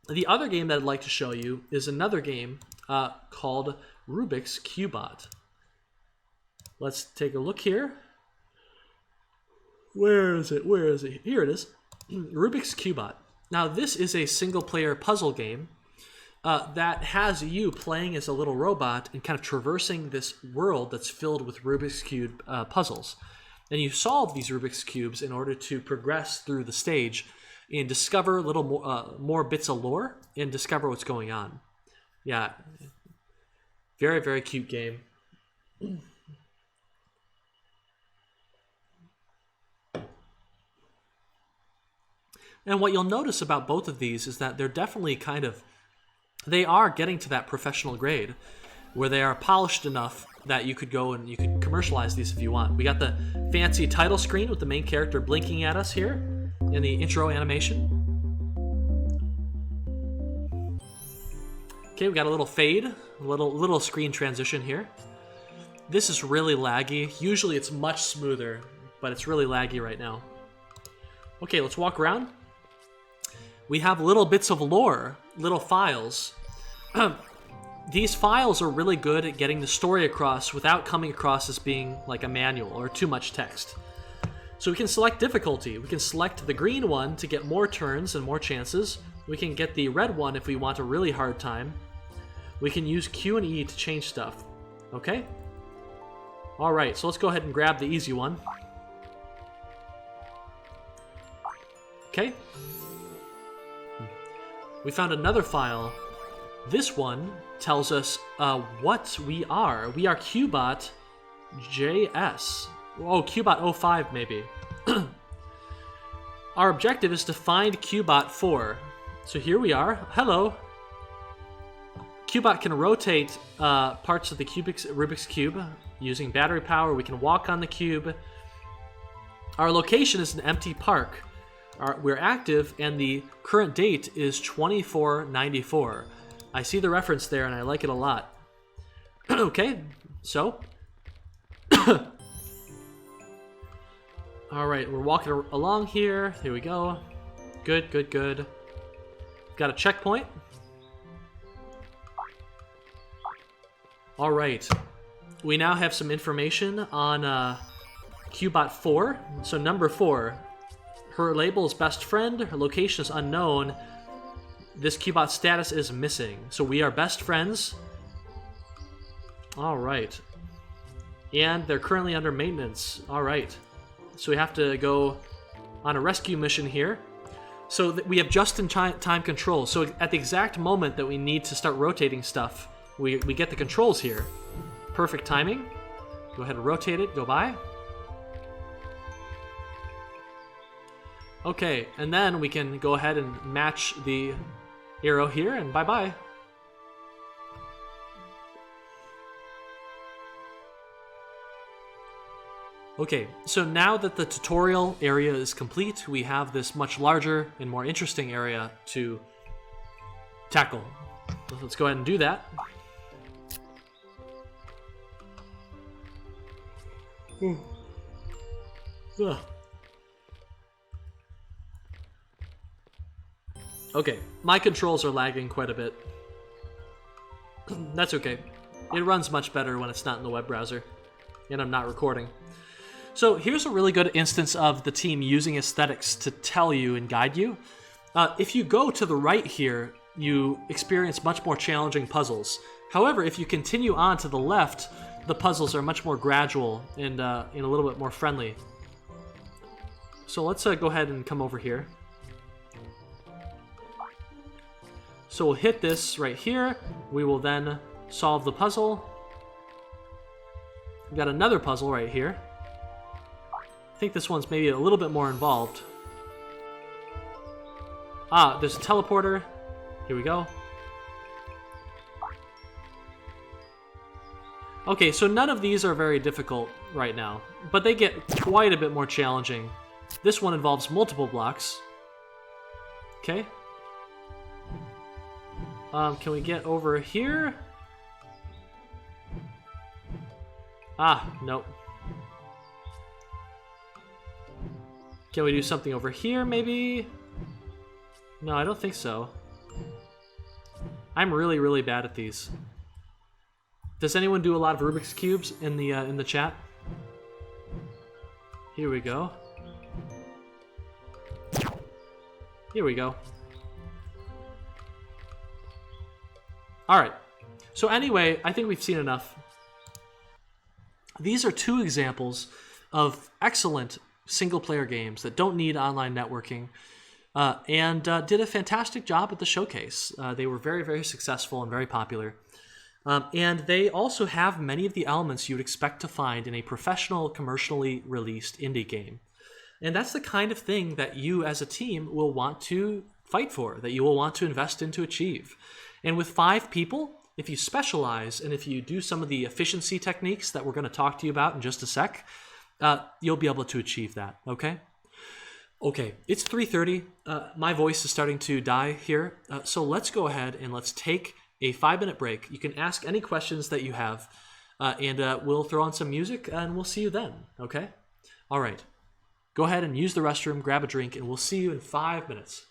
the other game that I'd like to show you is another game called Rubik's Cubot. Let's take a look here. Where is it? Where is it? Here it is. Rubik's Cubot. Now, this is a single-player puzzle game that has you playing as a little robot and kind of traversing this world that's filled with Rubik's Cube puzzles. And you solve these Rubik's Cubes in order to progress through the stage and discover a little more bits of lore and discover what's going on. Yeah, very, very cute game. And what you'll notice about both of these is that they're definitely they are getting to that professional grade where they are polished enough that you could go and you could commercialize these if you want. We got the fancy title screen with the main character blinking at us here in the intro animation. Okay, we got a little fade, a little screen transition here. This is really laggy. Usually it's much smoother, but it's really laggy right now. Okay, let's walk around. We have little bits of lore, little files. These files are really good at getting the story across without coming across as being like a manual or too much text. So we can select difficulty. We can select the green one to get more turns and more chances. We can get the red one if we want a really hard time. We can use Q and E to change stuff. Okay? Alright, so let's go ahead and grab the easy one. Okay. We found another file. This one tells us what we are. We are Cubot JS. Oh, Cubot 05 maybe. Our objective is to find Cubot 4. So here we are. Hello. Cubot can rotate parts of the Rubik's Cube using battery power. We can walk on the cube. Our location is an empty park. We're active, and the current date is 2494. I see the reference there, and I like it a lot. Okay, so. All right, we're walking along here. Here we go. Good, good, good. Got a checkpoint. All right. We now have some information on Cubot 4. So number 4. Her label is best friend. Her location is unknown. This Cubot status is missing. So we are best friends. All right. And they're currently under maintenance. All right. So we have to go on a rescue mission here. So we have just-in-time control. So at the exact moment that we need to start rotating stuff, we get the controls here. Perfect timing. Go ahead and rotate it. Go by. Okay, and then we can go ahead and match the arrow here, and bye-bye. Okay, so now that the tutorial area is complete, we have this much larger and more interesting area to tackle. Let's go ahead and do that. Ugh. Okay, my controls are lagging quite a bit. That's okay. It runs much better when it's not in the web browser, and I'm not recording. So here's a really good instance of the team using aesthetics to tell you and guide you. If you go to the right here, you experience much more challenging puzzles. However, if you continue on to the left, the puzzles are much more gradual and a little bit more friendly. So let's go ahead and come over here. So we'll hit this right here. We will then solve the puzzle. We've got another puzzle right here. I think this one's maybe a little bit more involved. Ah, there's a teleporter. Here we go. Okay, so none of these are very difficult right now, but they get quite a bit more challenging. This one involves multiple blocks. Okay. Can we get over here? Ah, nope. Can we do something over here, maybe? No, I don't think so. I'm really, really bad at these. Does anyone do a lot of Rubik's Cubes in the chat? Here we go. Here we go. Alright. So anyway, I think we've seen enough. These are two examples of excellent single-player games that don't need online networking and did a fantastic job at the showcase. They were very, very successful and very popular. And they also have many of the elements you would expect to find in a professional, commercially released indie game. And that's the kind of thing that you as a team will want to fight for, that you will want to invest in to achieve. And with 5 people, if you specialize and if you do some of the efficiency techniques that we're going to talk to you about in just a sec, you'll be able to achieve that, okay? Okay, it's 3:30. My voice is starting to die here. So let's go ahead and let's take a 5-minute break. You can ask any questions that you have, and we'll throw on some music, and we'll see you then, okay? All right. Go ahead and use the restroom, grab a drink, and we'll see you in 5 minutes.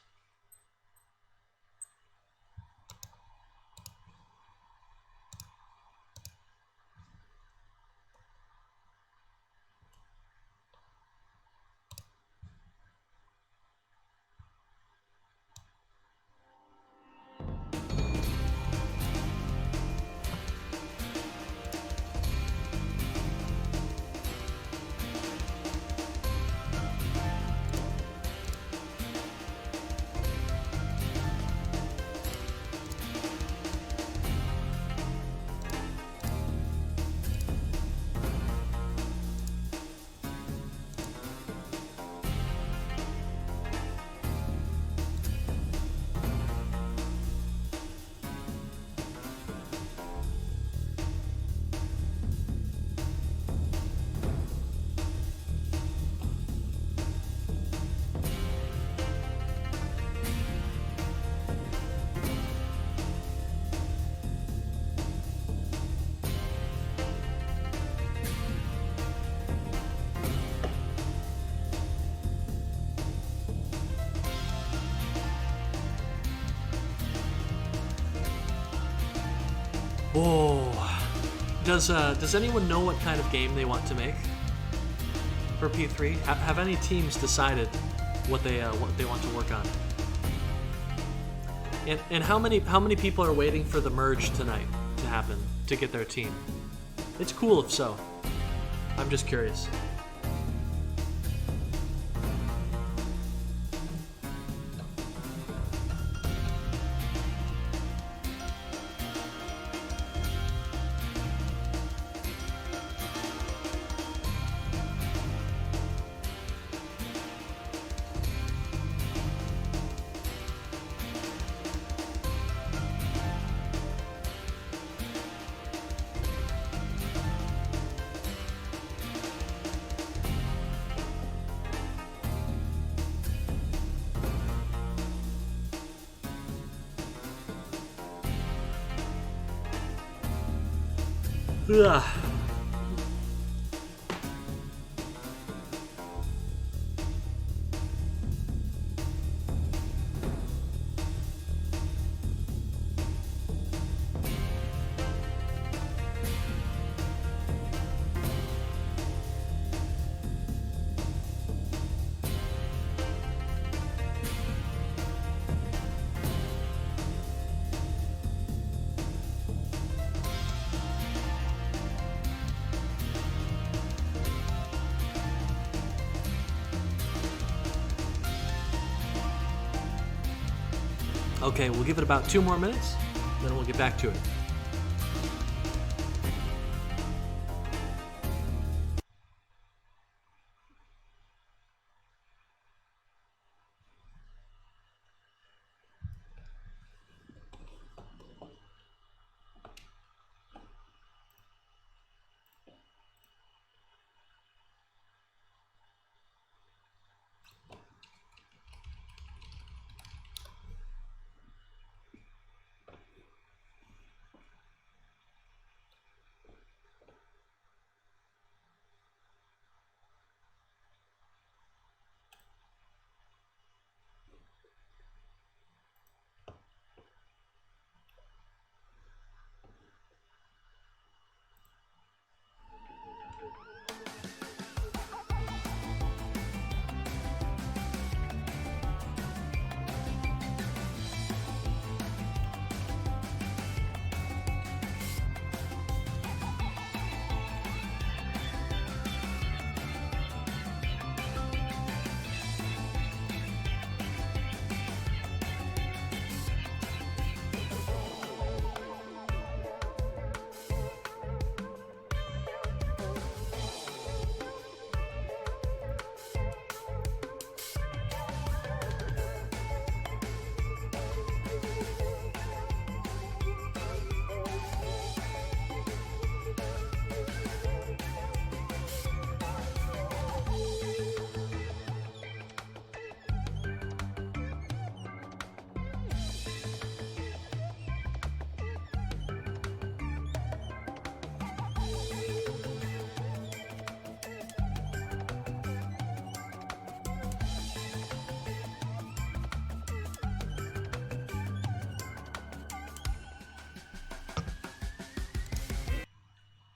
Oh, does anyone know what kind of game they want to make for P3? Have any teams decided what they want to work on? And how many people are waiting for the merge tonight to happen to get their team? It's cool if so. I'm just curious. Ugh. Okay, we'll give it about 2 more minutes, then we'll get back to it.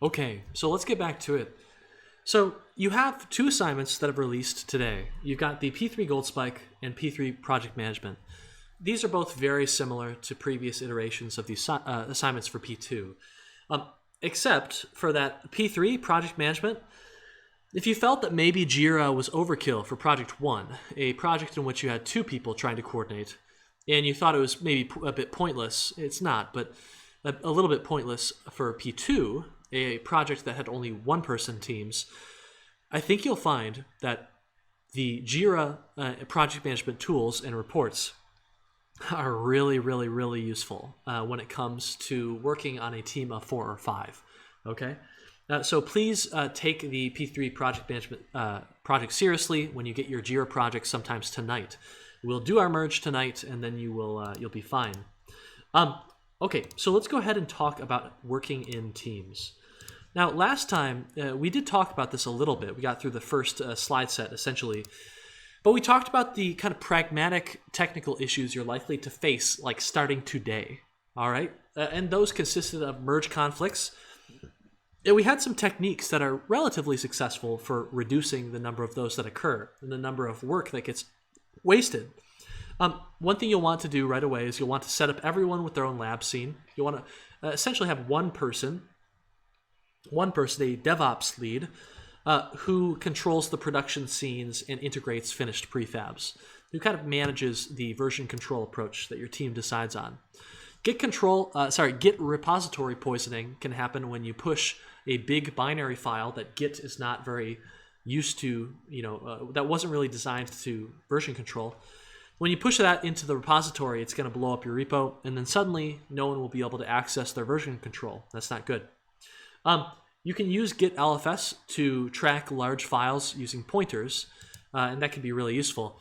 Okay, so let's get back to it. So you have 2 assignments that have released today. You've got the P3 Gold Spike and P3 Project Management. These are both very similar to previous iterations of the assignments for P2. Except for that P3 Project Management, if you felt that maybe Jira was overkill for Project 1, a project in which you had 2 people trying to coordinate, and you thought it was maybe a bit pointless, it's not, but a little bit pointless for P2, a project that had only 1-person teams, I think you'll find that the Jira project management tools and reports are really, really, really useful when it comes to working on a team of 4 or 5, okay? So please take the P3 project management project seriously when you get your Jira project sometimes tonight. We'll do our merge tonight, and then you'll be fine. Okay, so let's go ahead and talk about working in teams. Now, last time we did talk about this a little bit. We got through the first slide set essentially, but we talked about the kind of pragmatic technical issues you're likely to face, like starting today. All right, and those consisted of merge conflicts. And we had some techniques that are relatively successful for reducing the number of those that occur and the number of work that gets wasted. One thing you'll want to do right away is you'll want to set up everyone with their own lab scene. You'll want to essentially have one person, a DevOps lead, who controls the production scenes and integrates finished prefabs, who kind of manages the version control approach that your team decides on. Git repository poisoning can happen when you push a big binary file that Git is not very used to, that wasn't really designed to version control. When you push that into the repository, it's going to blow up your repo, and then suddenly no one will be able to access their version control. That's not good. You can use Git LFS to track large files using pointers, and that can be really useful.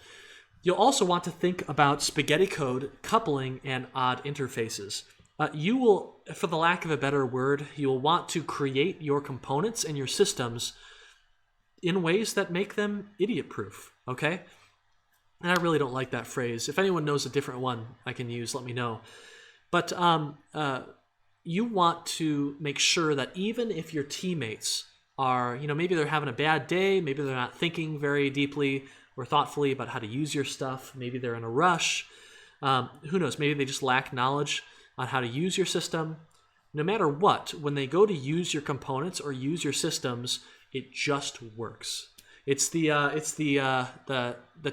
You'll also want to think about spaghetti code, coupling, and odd interfaces. You will, for the lack of a better word, you will want to create your components and your systems in ways that make them idiot-proof, okay? And I really don't like that phrase. If anyone knows a different one I can use, let me know. But you want to make sure that even if your teammates are, maybe they're having a bad day, maybe they're not thinking very deeply or thoughtfully about how to use your stuff, maybe they're in a rush, who knows, maybe they just lack knowledge on how to use your system. No matter what, when they go to use your components or use your systems, it just works. It's the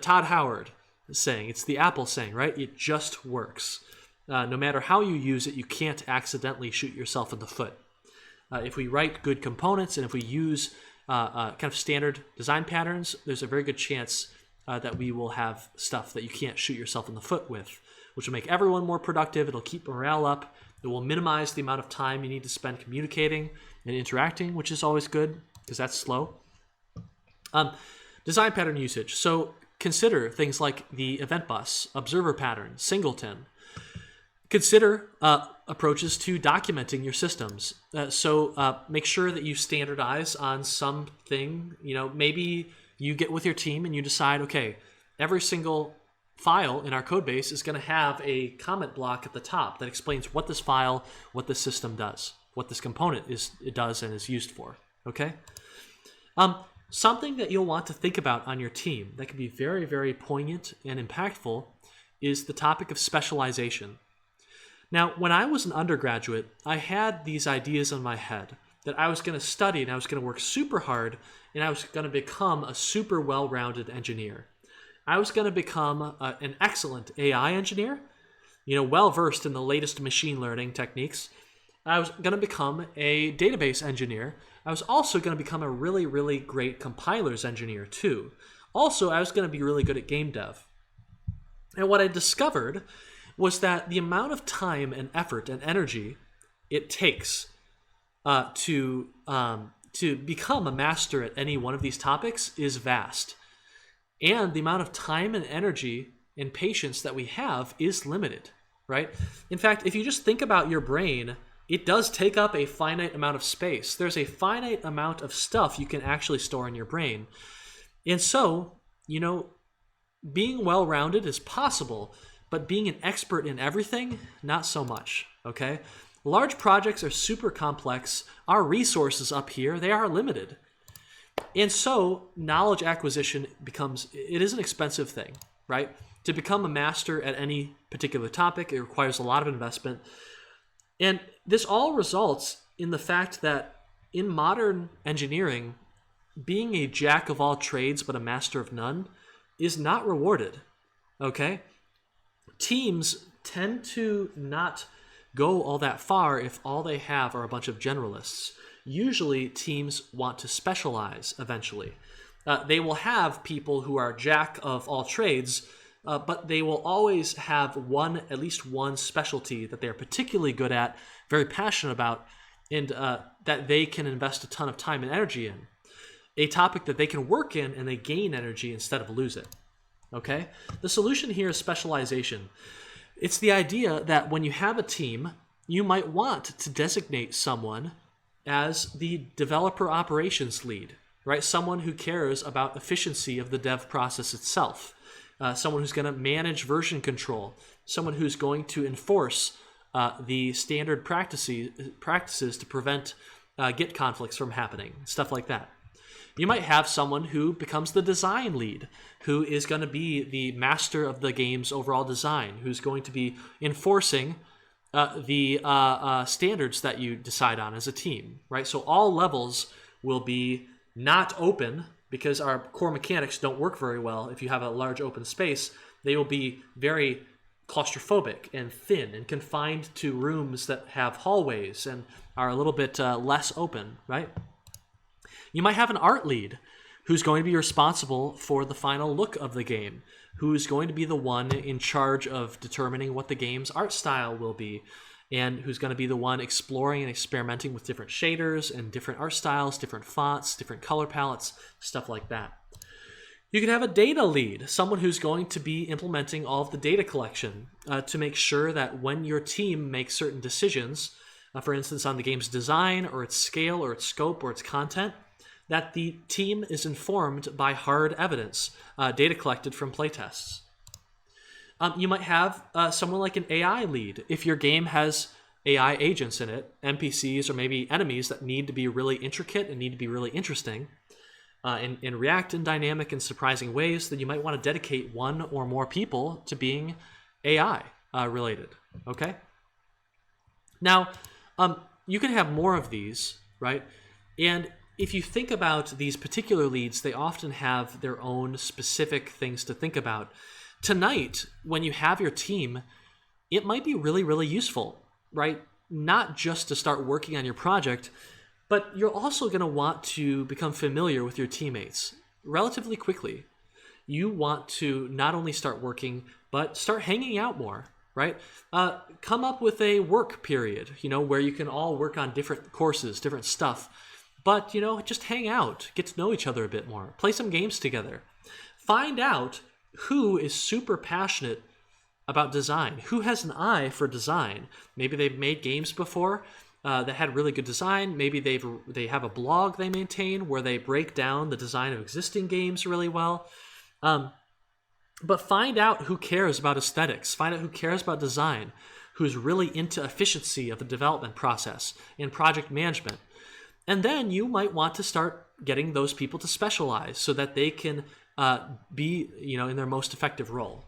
Todd Howard saying, it's the Apple saying, right? It just works. No matter how you use it, you can't accidentally shoot yourself in the foot. If we write good components and if we use kind of standard design patterns, there's a very good chance that we will have stuff that you can't shoot yourself in the foot with, which will make everyone more productive. It'll keep morale up. It will minimize the amount of time you need to spend communicating and interacting, which is always good because that's slow. Design pattern usage. So consider things like the event bus, observer pattern, singleton. Consider approaches to documenting your systems. So make sure that you standardize on something. Maybe you get with your team and you decide, okay, every single file in our code base is going to have a comment block at the top that explains what this file, what this system does, what this component does and is used for. Okay. Something that you'll want to think about on your team that can be very, very poignant and impactful is the topic of specialization. Now, when I was an undergraduate, I had these ideas in my head that I was going to study and I was going to work super hard and I was going to become a super well-rounded engineer. I was going to become an excellent AI engineer, well-versed in the latest machine learning techniques. I was going to become a database engineer. I was also going to become a really, really great compilers engineer too. Also, I was going to be really good at game dev. And what I discovered was that the amount of time and effort and energy it takes to become a master at any one of these topics is vast. And the amount of time and energy and patience that we have is limited, right? In fact, if you just think about your brain, it does take up a finite amount of space. There's a finite amount of stuff you can actually store in your brain. And so, being well-rounded is possible, but being an expert in everything, not so much, okay? Large projects are super complex. Our resources up here, they are limited. And so knowledge acquisition it is an expensive thing, right? To become a master at any particular topic, it requires a lot of investment. And this all results in the fact that in modern engineering, being a jack of all trades but a master of none is not rewarded, okay? Teams tend to not go all that far if all they have are a bunch of generalists. Usually, teams want to specialize eventually. They will have people who are jack of all trades, but they will always have at least one specialty that they're particularly good at, very passionate about, and that they can invest a ton of time and energy in. A topic that they can work in and they gain energy instead of lose it. Okay? The solution here is specialization. It's the idea that when you have a team, you might want to designate someone as the developer operations lead, right? Someone who cares about efficiency of the dev process itself. Someone who's going to manage version control. Someone who's going to enforce the standard practices to prevent Git conflicts from happening, stuff like that. You might have someone who becomes the design lead, who is going to be the master of the game's overall design, who's going to be enforcing the standards that you decide on as a team, right? So all levels will be not open because our core mechanics don't work very well if you have a large open space. They will be very claustrophobic and thin and confined to rooms that have hallways and are a little bit less open, right? You might have an art lead who's going to be responsible for the final look of the game, who's going to be the one in charge of determining what the game's art style will be, and who's going to be the one exploring and experimenting with different shaders and different art styles, different fonts, different color palettes, stuff like that. You can have a data lead, someone who's going to be implementing all of the data collection to make sure that when your team makes certain decisions, for instance, on the game's design or its scale or its scope or its content, that the team is informed by hard evidence, data collected from playtests. You might have someone like an AI lead. If your game has AI agents in it, NPCs or maybe enemies that need to be really intricate and need to be really interesting, and react in dynamic and surprising ways, then you might want to dedicate one or more people to being AI related, okay? Now, you can have more of these, right? And if you think about these particular leads, they often have their own specific things to think about. Tonight, when you have your team, it might be really, really useful, right? Not just to start working on your project, but you're also going to want to become familiar with your teammates relatively quickly. You want to not only start working, but start hanging out more, right? Come up with a work period, where you can all work on different courses, different stuff. But, just hang out, get to know each other a bit more, play some games together. Find out who is super passionate about design, who has an eye for design. Maybe they've made games before that had really good design. Maybe they have a blog they maintain where they break down the design of existing games really well. But find out who cares about aesthetics. Find out who cares about design, who's really into efficiency of the development process and project management. And then you might want to start getting those people to specialize so that they can be, in their most effective role.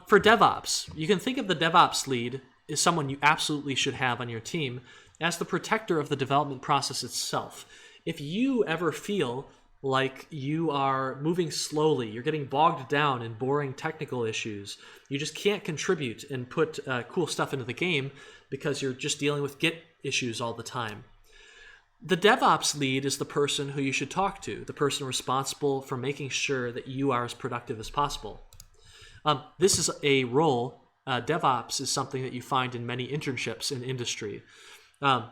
For DevOps, you can think of the DevOps lead as someone you absolutely should have on your team as the protector of the development process itself. If you ever feel like you are moving slowly, you're getting bogged down in boring technical issues, you just can't contribute and put cool stuff into the game because you're just dealing with Git issues all the time, the DevOps lead is the person who you should talk to, the person responsible for making sure that you are as productive as possible. This is a role, DevOps is something that you find in many internships in industry. They're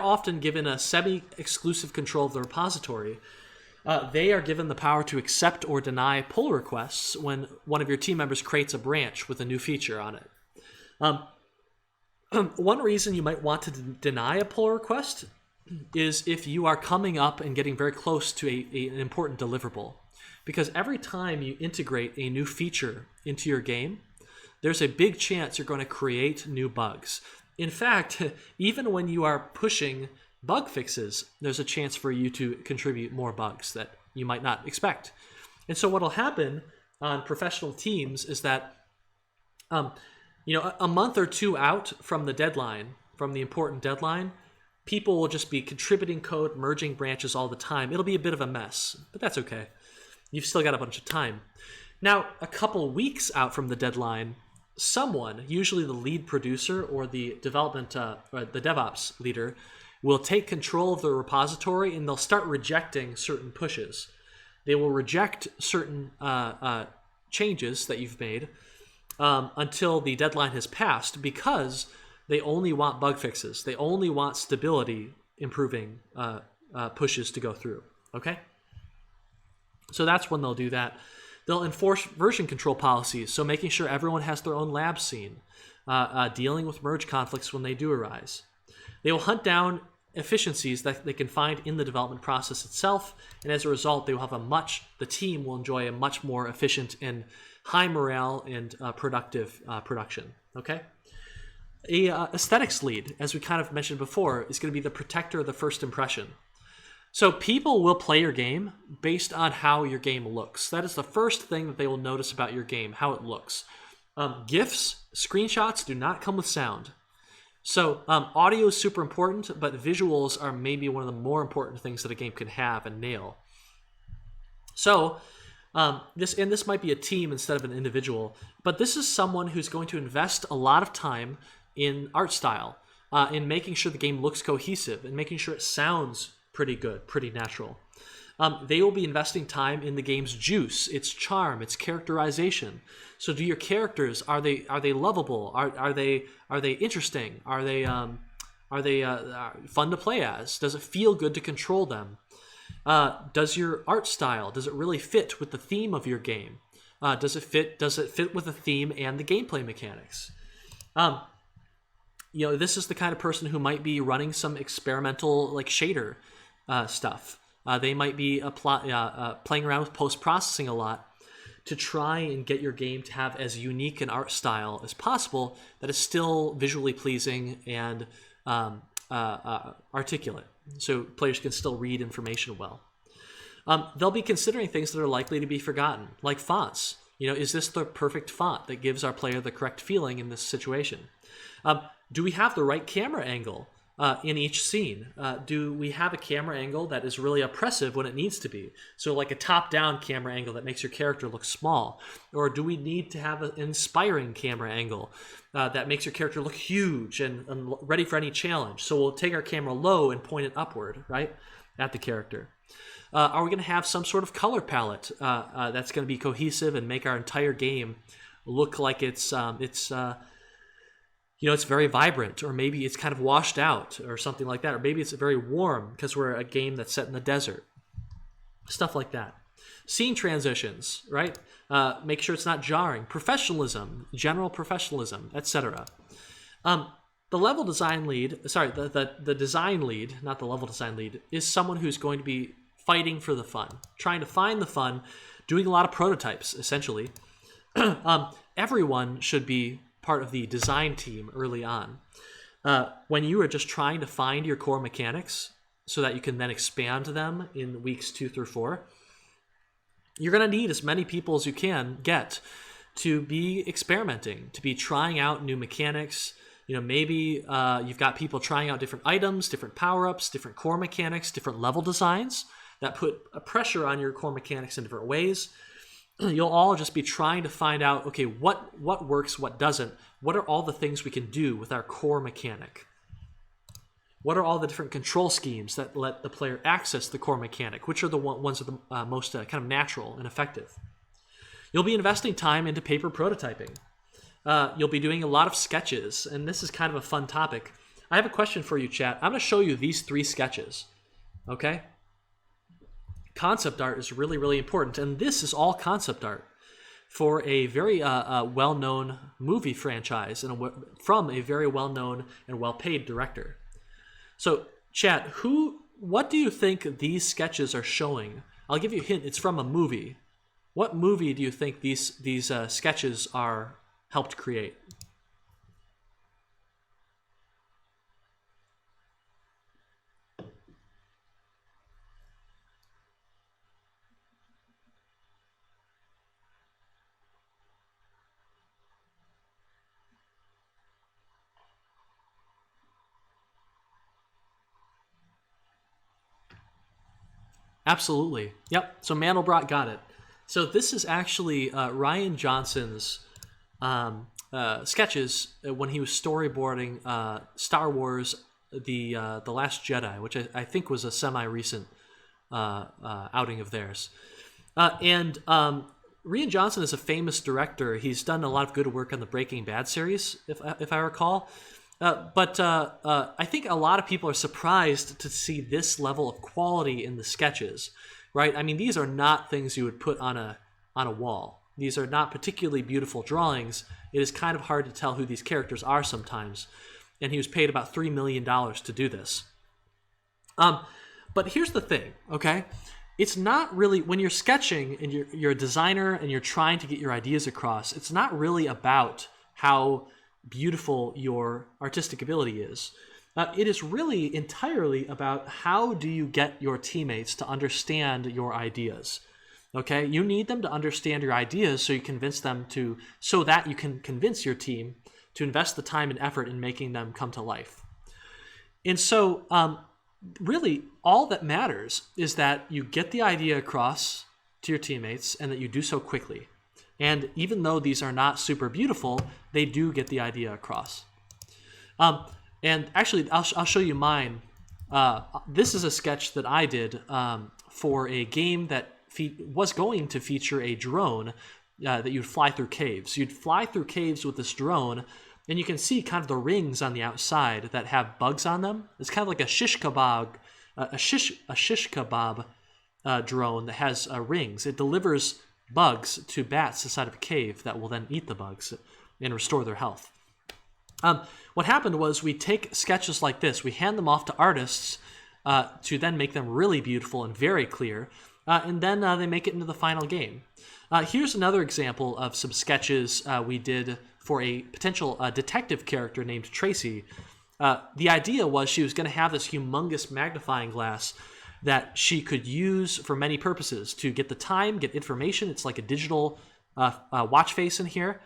often given a semi-exclusive control of the repository. They are given the power to accept or deny pull requests when one of your team members creates a branch with a new feature on it. One reason you might want to deny a pull request is if you are coming up and getting very close to an important deliverable. Because every time you integrate a new feature into your game, there's a big chance you're going to create new bugs. In fact, even when you are pushing bug fixes, there's a chance for you to contribute more bugs that you might not expect. And so what'll happen on professional teams is that, a month or two out from the deadline, from the important deadline, people will just be contributing code, merging branches all the time. It'll be a bit of a mess, but that's okay. You've still got a bunch of time. Now, a couple weeks out from the deadline, someone, usually the lead producer or the development, or the DevOps leader, will take control of the repository and they'll start rejecting certain pushes. They will reject certain changes that you've made until the deadline has passed, because they only want bug fixes. They only want stability improving pushes to go through. Okay? So that's when they'll do that. They'll enforce version control policies, so making sure everyone has their own lab scene, dealing with merge conflicts when they do arise. They will hunt down efficiencies that they can find in the development process itself, and as a result, they will have the team will enjoy a much more efficient and high morale and productive production. Okay? A aesthetics lead, as we kind of mentioned before, is going to be the protector of the first impression. So people will play your game based on how your game looks. That is the first thing that they will notice about your game, how it looks. GIFs, screenshots do not come with sound. So audio is super important, but visuals are maybe one of the more important things that a game can have and nail. So this might be a team instead of an individual, but this is someone who's going to invest a lot of time in art style, in making sure the game looks cohesive and making sure it sounds pretty good, pretty natural. They will be investing time in the game's juice, its charm, its characterization. So, do your characters, are they lovable? Are they interesting? Are they fun to play as? Does it feel good to control them? Does your art style, does it really fit with the theme of your game? Does it fit with the theme and the gameplay mechanics? This is the kind of person who might be running some experimental shader stuff. They might be playing around with post-processing a lot to try and get your game to have as unique an art style as possible that is still visually pleasing and articulate, so players can still read information well. They'll be considering things that are likely to be forgotten, like fonts. Is this the perfect font that gives our player the correct feeling in this situation? Do we have the right camera angle in each scene? Do we have a camera angle that is really oppressive when it needs to be? So like a top-down camera angle that makes your character look small. Or do we need to have an inspiring camera angle that makes your character look huge and ready for any challenge? So we'll take our camera low and point it upward, right, at the character. Are we going to have some sort of color palette that's going to be cohesive and make our entire game look like it's very vibrant, or maybe it's kind of washed out or something like that, or maybe it's very warm because we're a game that's set in the desert. Stuff like that. Scene transitions, right? Make sure it's not jarring. Professionalism, general professionalism, etc. The level design lead, the design lead, not the level design lead, is someone who's going to be fighting for the fun, trying to find the fun, doing a lot of prototypes, essentially. Everyone should be part of the design team early on. When you are just trying to find your core mechanics so that you can then expand them in weeks 2 through 4, you're going to need as many people as you can get to be experimenting, to be trying out new mechanics. Maybe you've got people trying out different items, different power-ups, different core mechanics, different level designs that put a pressure on your core mechanics in different ways. You'll all just be trying to find out, okay, what works, what doesn't. What are all the things we can do with our core mechanic? What are all the different control schemes that let the player access the core mechanic? Which are the ones that are the most kind of natural and effective? You'll be investing time into paper prototyping. You'll be doing a lot of sketches, and this is kind of a fun topic. I have a question for you, chat. I'm going to show you these 3 sketches, okay? Concept art is really, really important, and this is all concept art for a very well-known movie franchise and from a very well-known and well-paid director. So, chat, what do you think these sketches are showing? I'll give you a hint. It's from a movie. What movie do you think these sketches are helped create. Absolutely. Yep. So Mandelbrot got it. So this is actually Ryan Johnson's sketches when he was storyboarding Star Wars: The Last Jedi, which I think was a semi-recent outing of theirs. And Rian Johnson is a famous director. He's done a lot of good work on the Breaking Bad series, if I recall. But I think a lot of people are surprised to see this level of quality in the sketches, right? I mean, these are not things you would put on a wall. These are not particularly beautiful drawings. It is kind of hard to tell who these characters are sometimes. And he was paid about $3 million to do this. But here's the thing, okay? It's not really, when you're sketching and you're a designer and you're trying to get your ideas across, it's not really about how beautiful your artistic ability is. It is really entirely about how do you get your teammates to understand your ideas. Okay, you need them to understand your ideas so that you can convince your team to invest the time and effort in making them come to life. And so, really, all that matters is that you get the idea across to your teammates and that you do so quickly. And even though these are not super beautiful, they do get the idea across. And actually, I'll show you mine. This is a sketch that I did for a game that was going to feature a drone that you'd fly through caves. You'd fly through caves with this drone, and you can see kind of the rings on the outside that have bugs on them. It's kind of like a shish kebab drone that has rings. It delivers bugs to bats inside of a cave that will then eat the bugs and restore their health. What happened was we take sketches like this, we hand them off to artists to then make them really beautiful and very clear, and then they make it into the final game. Here's another example of some sketches we did for a potential detective character named Tracy. The idea was she was going to have this humongous magnifying glass that she could use for many purposes, to get the time, get information. It's like a digital watch face in here.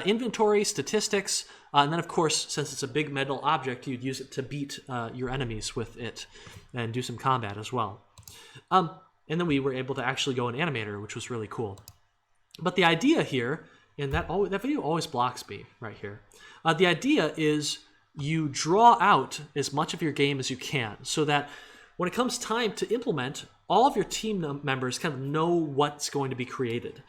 Inventory, statistics, and then of course, since it's a big metal object, you'd use it to beat your enemies with it and do some combat as well. And then we were able to actually go and animate her, which was really cool. But the idea here, and that video always blocks me right here. The idea is you draw out as much of your game as you can so that when it comes time to implement, all of your team members kind of know what's going to be created.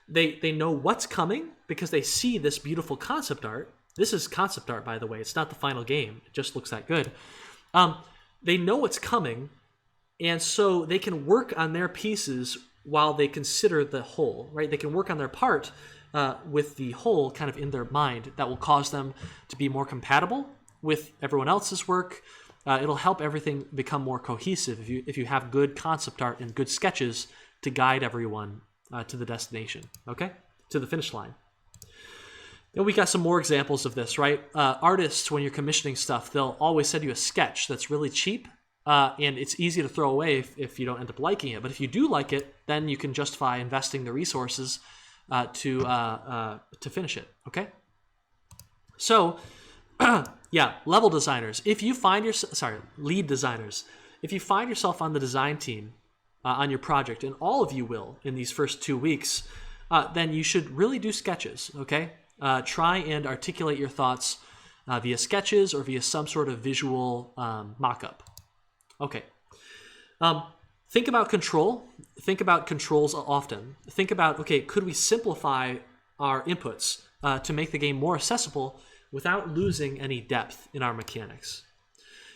They know what's coming because they see this beautiful concept art. This is concept art, by the way. It's not the final game. It just looks that good. They know what's coming, and so they can work on their pieces while they consider the whole, right? They can work on their part with the whole kind of in their mind that will cause them to be more compatible with everyone else's work. It'll help everything become more cohesive if you have good concept art and good sketches to guide everyone to the destination, okay? To the finish line. Then we got some more examples of this, right? Artists, when you're commissioning stuff, they'll always send you a sketch that's really cheap, and it's easy to throw away if you don't end up liking it. But if you do like it, then you can justify investing the resources to finish it, okay? So, yeah, level designers. If you find lead designers. If you find yourself on the design team on your project, and all of you will in these first 2 weeks, then you should really do sketches, okay? Try and articulate your thoughts via sketches or via some sort of visual mock-up. Okay. Think about control. Think about controls often. Think about, okay, could we simplify our inputs to make the game more accessible without losing any depth in our mechanics?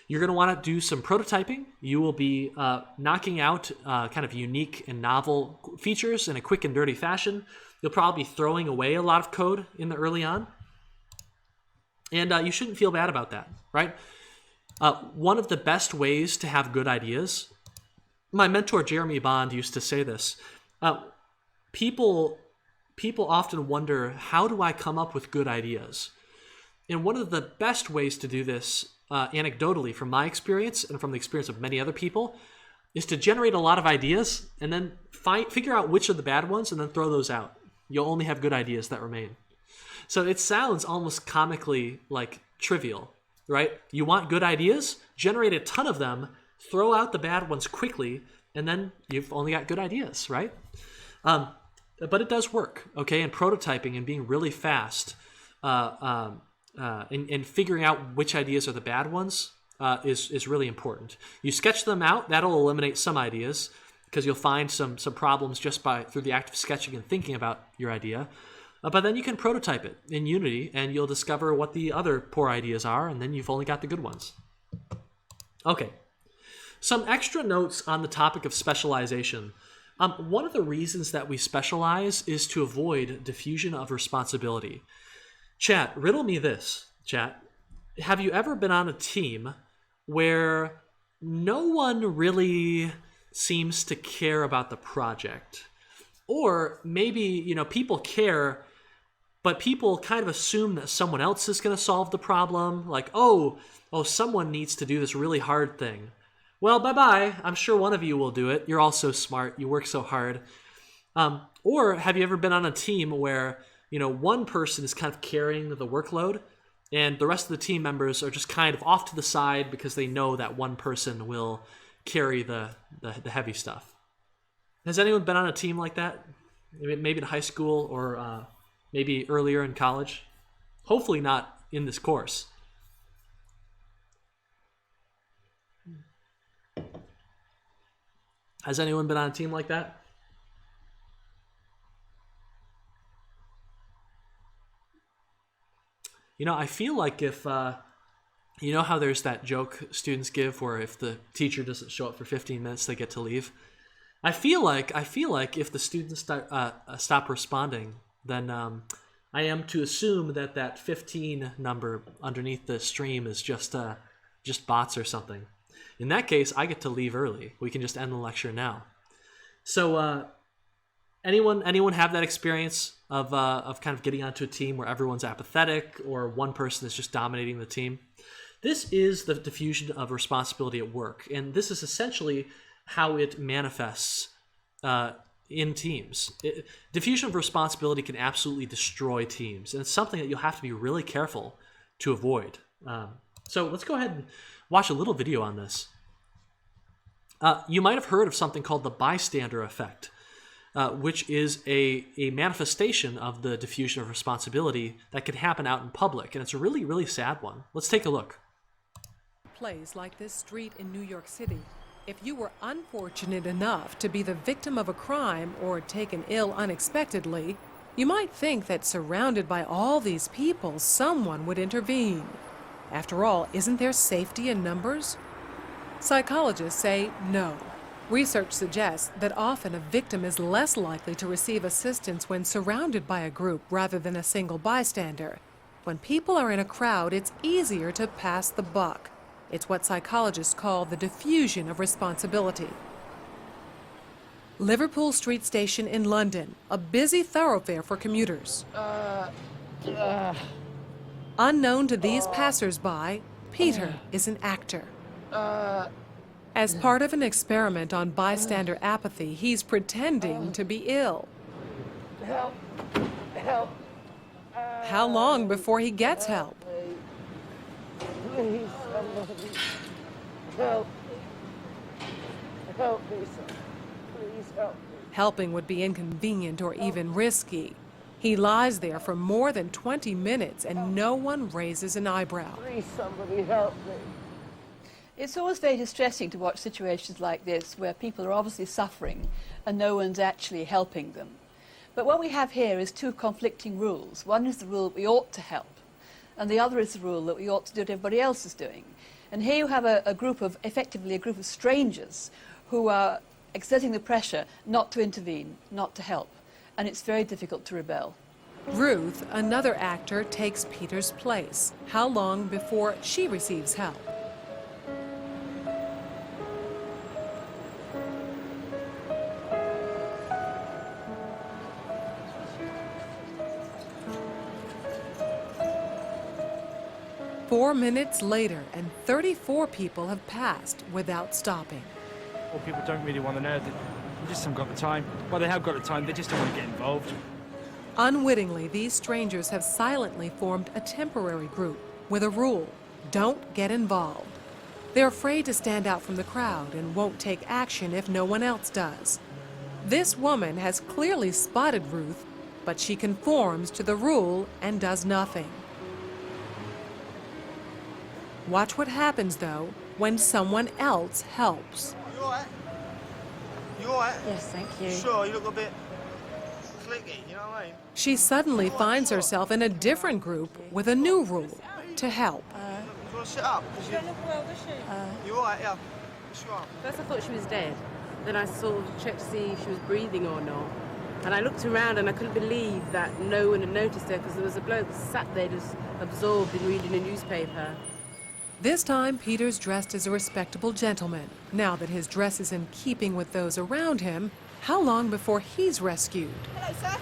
You're going to want to do some prototyping. You will be knocking out kind of unique and novel features in a quick and dirty fashion. You'll probably be throwing away a lot of code in the early on. And you shouldn't feel bad about that, right? One of the best ways to have good ideas, my mentor Jeremy Bond used to say this, people people often wonder, how do I come up with good ideas? And one of the best ways to do this, anecdotally from my experience and from the experience of many other people, is to generate a lot of ideas and then figure out which are the bad ones and then throw those out. You'll only have good ideas that remain. So it sounds almost comically like trivial, right? You want good ideas? Generate a ton of them, throw out the bad ones quickly, and then you've only got good ideas, right? But it does work, okay? And prototyping and being really fast and figuring out which ideas are the bad ones is really important. You sketch them out, that'll eliminate some ideas because you'll find some problems just through the act of sketching and thinking about your idea. But then you can prototype it in Unity and you'll discover what the other poor ideas are, and then you've only got the good ones. Okay, some extra notes on the topic of specialization. One of the reasons that we specialize is to avoid diffusion of responsibility. Chat, riddle me this, chat. Have you ever been on a team where no one really seems to care about the project? Or maybe, people care, but people kind of assume that someone else is going to solve the problem. Like, oh, someone needs to do this really hard thing. Well, bye-bye. I'm sure one of you will do it. You're all so smart. You work so hard. Or have you ever been on a team where, one person is kind of carrying the workload and the rest of the team members are just kind of off to the side because they know that one person will carry the heavy stuff? Has anyone been on a team like that? Maybe in high school or maybe earlier in college? Hopefully not in this course. Has anyone been on a team like that? I feel like if, how there's that joke students give where if the teacher doesn't show up for 15 minutes, they get to leave. I feel like if the students stop responding, then I am to assume that 15 number underneath the stream is just bots or something. In that case, I get to leave early. We can just end the lecture now. So, anyone have that experience of kind of getting onto a team where everyone's apathetic or one person is just dominating the team? This is the diffusion of responsibility at work, and this is essentially how it manifests in teams. Diffusion of responsibility can absolutely destroy teams, and it's something that you'll have to be really careful to avoid. So let's go ahead and watch a little video on this. You might have heard of something called the bystander effect, which is a manifestation of the diffusion of responsibility that can happen out in public, and it's a really, really sad one. Let's take a look. Plays like this street in New York City. If you were unfortunate enough to be the victim of a crime or taken ill unexpectedly, you might think that surrounded by all these people, someone would intervene. After all, isn't there safety in numbers? Psychologists say no. Research suggests that often a victim is less likely to receive assistance when surrounded by a group rather than a single bystander. When people are in a crowd, it's easier to pass the buck. It's what psychologists call the diffusion of responsibility. Liverpool Street Station in London, a busy thoroughfare for commuters. Unknown to these passers-by, Peter is an actor. As part of an experiment on bystander apathy, he's pretending to be ill. Help! Help! How long before he gets help? Please, somebody. Help! Help me, son. Please help me. Helping would be inconvenient or even risky. He lies there for more than 20 minutes and no one raises an eyebrow. Please, somebody help me. It's always very distressing to watch situations like this where people are obviously suffering and no one's actually helping them. But what we have here is two conflicting rules. One is the rule that we ought to help, and the other is the rule that we ought to do what everybody else is doing. And here you have effectively a group of strangers who are exerting the pressure not to intervene, not to help. And it's very difficult to rebel. Ruth, another actor, takes Peter's place. How long before she receives help? 4 minutes later, and 34 people have passed without stopping. Well, people don't really want to know. They just haven't got the time. Well, they have got the time, they just don't want to get involved. Unwittingly, these strangers have silently formed a temporary group with a rule: don't get involved. They're afraid to stand out from the crowd and won't take action if no one else does. This woman has clearly spotted Ruth, but she conforms to the rule and does nothing. Watch what happens, though, when someone else helps. You alright? You alright? Yes, thank you. Sure, you look a bit clicky, you know what I mean? She suddenly finds herself in a different group with a new rule: to help. You want to sit up? She don't look well, does she? You alright, yeah? Sure. First I thought she was dead. Then I sort of checked to see if she was breathing or not. And I looked around and I couldn't believe that no one had noticed her, because there was a bloke sat there just absorbed in reading a newspaper. This time, Peter's dressed as a respectable gentleman. Now that his dress is in keeping with those around him, how long before he's rescued? Hello, sir.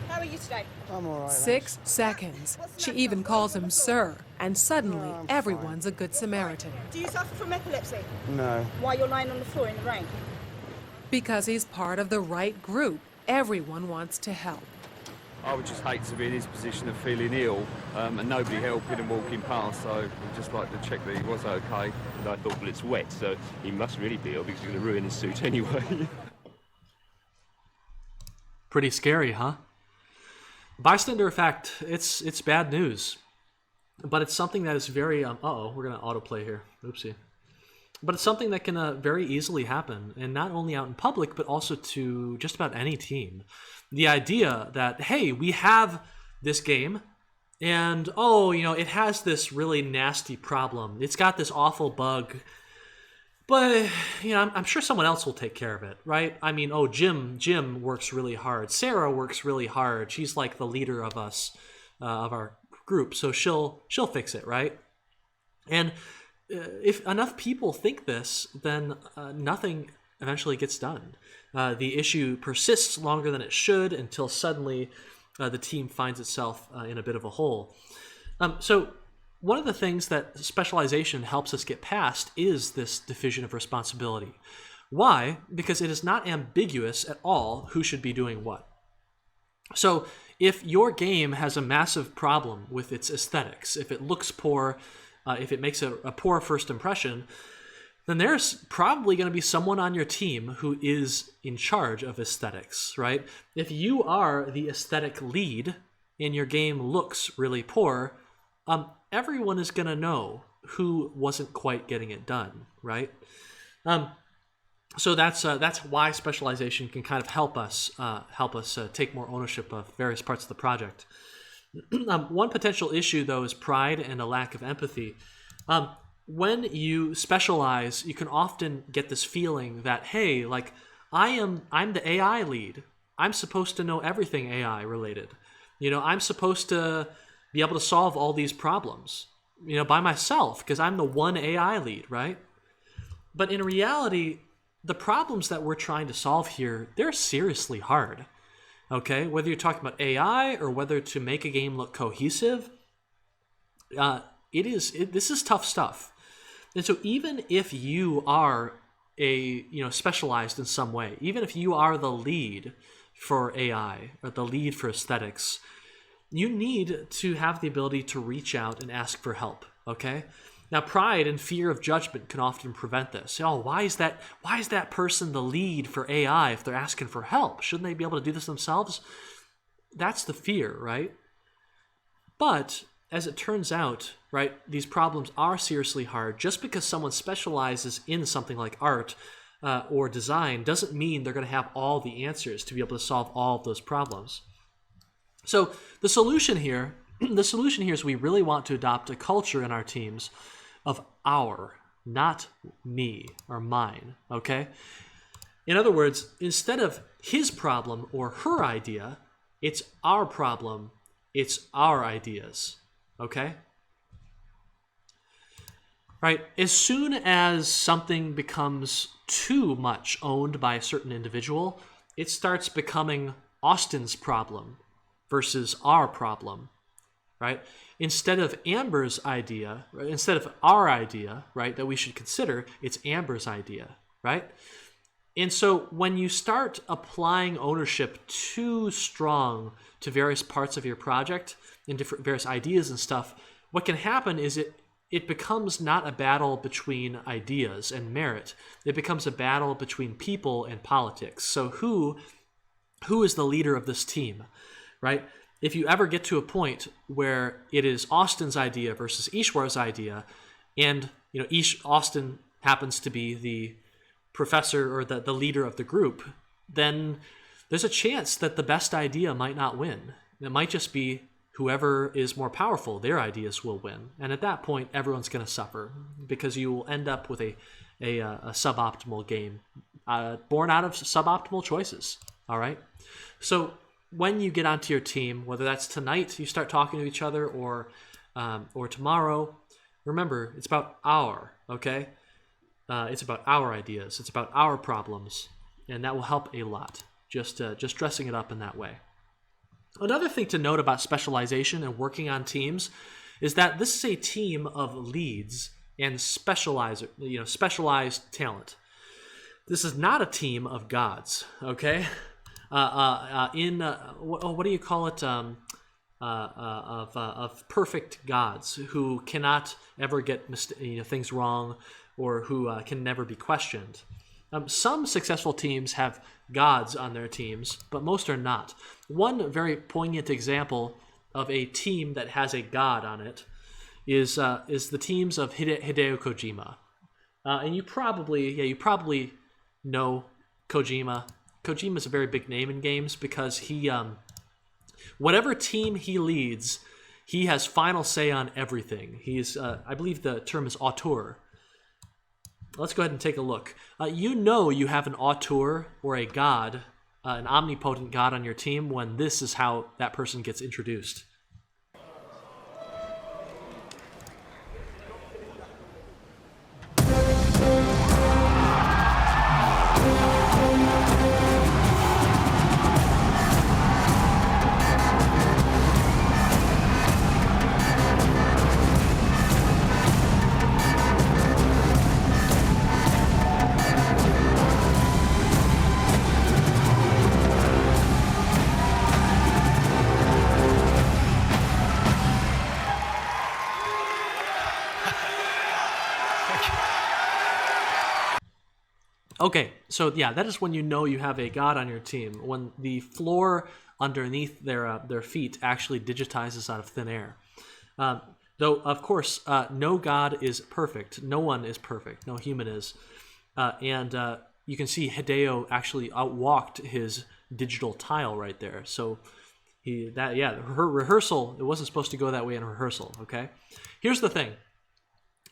How are you today? I'm alright. 6 seconds. She even calls him sir, and suddenly everyone's a good Samaritan. Do you suffer from epilepsy? No. Why you're lying on the floor in the rain? Because he's part of the right group, everyone wants to help. I would just hate to be in his position of feeling ill and nobody helping and walking past, so I'd just like to check that he was okay. And I thought, well, it's wet, so he must really be ill because he's going to ruin his suit anyway. Pretty scary, huh? Bystander effect, it's bad news. But it's something that is very, uh-oh, we're going to autoplay here. Oopsie. But it's something that can very easily happen, and not only out in public, but also to just about any team. The idea that, hey, we have this game, and, oh, you know, it has this really nasty problem. It's got this awful bug, but, you know, I'm sure someone else will take care of it, right? I mean, oh, Jim works really hard. Sarah works really hard. She's like the leader of us, of our group, so she'll fix it, right? And if enough people think this, then nothing eventually gets done. The issue persists longer than it should until suddenly the team finds itself in a bit of a hole. So one of the things that specialization helps us get past is this division of responsibility. Why? Because it is not ambiguous at all who should be doing what. So if your game has a massive problem with its aesthetics, if it looks poor, if it makes a poor first impression, then there's probably going to be someone on your team who is in charge of aesthetics, right? If you are the aesthetic lead and your game looks really poor, everyone is going to know who wasn't quite getting it done, right? So that's why specialization can kind of help us take more ownership of various parts of the project. One potential issue, though, is pride and a lack of empathy. When you specialize, you can often get this feeling that, hey, like, I'm the AI lead. I'm supposed to know everything AI related. You know, I'm supposed to be able to solve all these problems, you know, by myself, because I'm the one AI lead, right? But in reality, the problems that we're trying to solve here, they're seriously hard. Okay, whether you're talking about AI or whether to make a game look cohesive, this is tough stuff. And so even if you are specialized in some way, even if you are the lead for AI or the lead for aesthetics, you need to have the ability to reach out and ask for help. Okay. Now, pride and fear of judgment can often prevent this. Oh, why is that person the lead for AI if they're asking for help? Shouldn't they be able to do this themselves? That's the fear, right? But as it turns out, right, these problems are seriously hard. Just because someone specializes in something like art or design doesn't mean they're going to have all the answers to be able to solve all of those problems. So the solution here is we really want to adopt a culture in our teams of our, not me or mine, okay? In other words, instead of his problem or her idea, it's our problem, it's our ideas, okay? Right? As soon as something becomes too much owned by a certain individual, it starts becoming Austin's problem versus our problem. right? Instead of Amber's idea, right? Instead of our idea, right, that we should consider, it's Amber's idea, right? And so when you start applying ownership too strong to various parts of your project and different various ideas and stuff, what can happen is it becomes not a battle between ideas and merit. It becomes a battle between people and politics. So who is the leader of this team, right? If you ever get to a point where it is Austin's idea versus Ishwar's idea, and Austin happens to be the professor or the leader of the group, then there's a chance that the best idea might not win. It might just be whoever is more powerful, their ideas will win. And at that point, everyone's going to suffer because you will end up with a suboptimal game born out of suboptimal choices. All right? So when you get onto your team, whether that's tonight, you start talking to each other, or tomorrow, remember, it's about okay? It's about our ideas. It's about our problems, and that will help a lot. Just dressing it up in that way. Another thing to note about specialization and working on teams is that this is a team of leads and specialized talent. This is not a team of gods. Okay, what do you call it? Of perfect gods who cannot ever get things wrong, or who can never be questioned. Some successful teams have gods on their teams, but most are not. One very poignant example of a team that has a god on it is the teams of Hideo Kojima. And you probably know Kojima. Kojima's a very big name in games because he, whatever team he leads, he has final say on everything. He's, I believe the term is auteur. Let's go ahead and take a look. You have an auteur or a god, an omnipotent god on your team when this is how that person gets introduced. Okay, so yeah, that is when you know you have a god on your team, when the floor underneath their feet actually digitizes out of thin air. Though, of course, no god is perfect. No one is perfect. No human is. And you can see Hideo actually outwalked his digital tile right there. So her rehearsal, it wasn't supposed to go that way in rehearsal, okay? Here's the thing.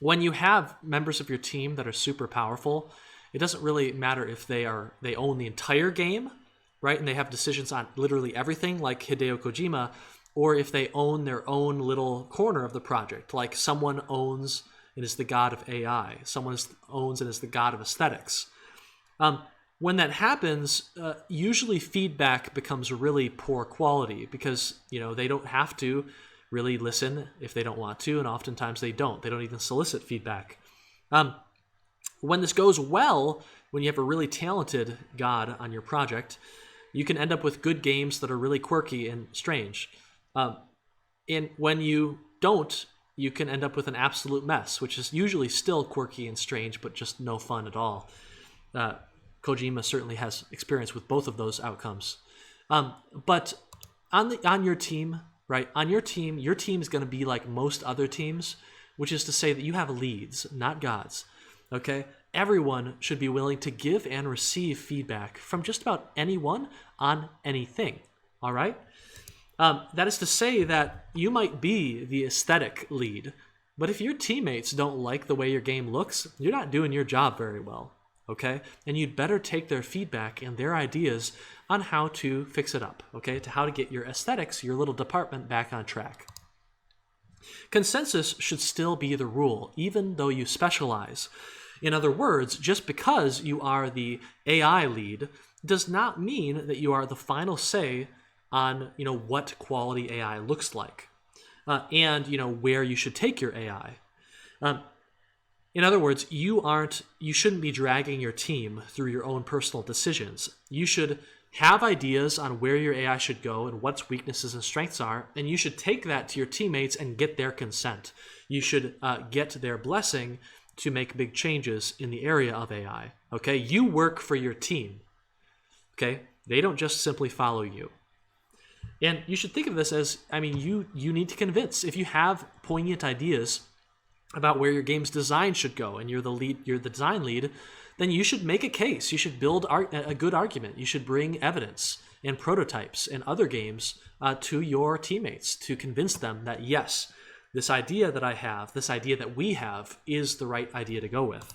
When you have members of your team that are super powerful, it doesn't really matter if they own the entire game, right? And they have decisions on literally everything, like Hideo Kojima, or if they own their own little corner of the project, like someone owns and is the god of AI, someone owns and is the god of aesthetics. When that happens, usually feedback becomes really poor quality because they don't have to really listen if they don't want to, and oftentimes they don't. They don't even solicit feedback. When this goes well, when you have a really talented god on your project, you can end up with good games that are really quirky and strange. And when you don't, you can end up with an absolute mess, which is usually still quirky and strange, but just no fun at all. Kojima certainly has experience with both of those outcomes. But on your team, right? On your team is going to be like most other teams, which is to say that you have leads, not gods. Okay? Everyone should be willing to give and receive feedback from just about anyone on anything. All right? That is to say that you might be the aesthetic lead, but if your teammates don't like the way your game looks, you're not doing your job very well. Okay? And you'd better take their feedback and their ideas on how to fix it up. Okay? To how to get your aesthetics, your little department, back on track. Consensus should still be the rule, even though you specialize. In other words, just because you are the AI lead does not mean that you are the final say on what quality AI looks like. and where you should take your AI. In other words, you shouldn't be dragging your team through your own personal decisions. You should have ideas on where your AI should go and what its weaknesses and strengths are, and you should take that to your teammates and get their consent. You should get their blessing to make big changes in the area of AI. Okay, you work for your team. Okay, they don't just simply follow you. And you should think of this as, you need to convince. If you have poignant ideas about where your game's design should go, and you're the design lead, then you should make a case. You should build a good argument. You should bring evidence and prototypes and other games to your teammates to convince them that, yes, this idea that I have, this idea that we have, is the right idea to go with.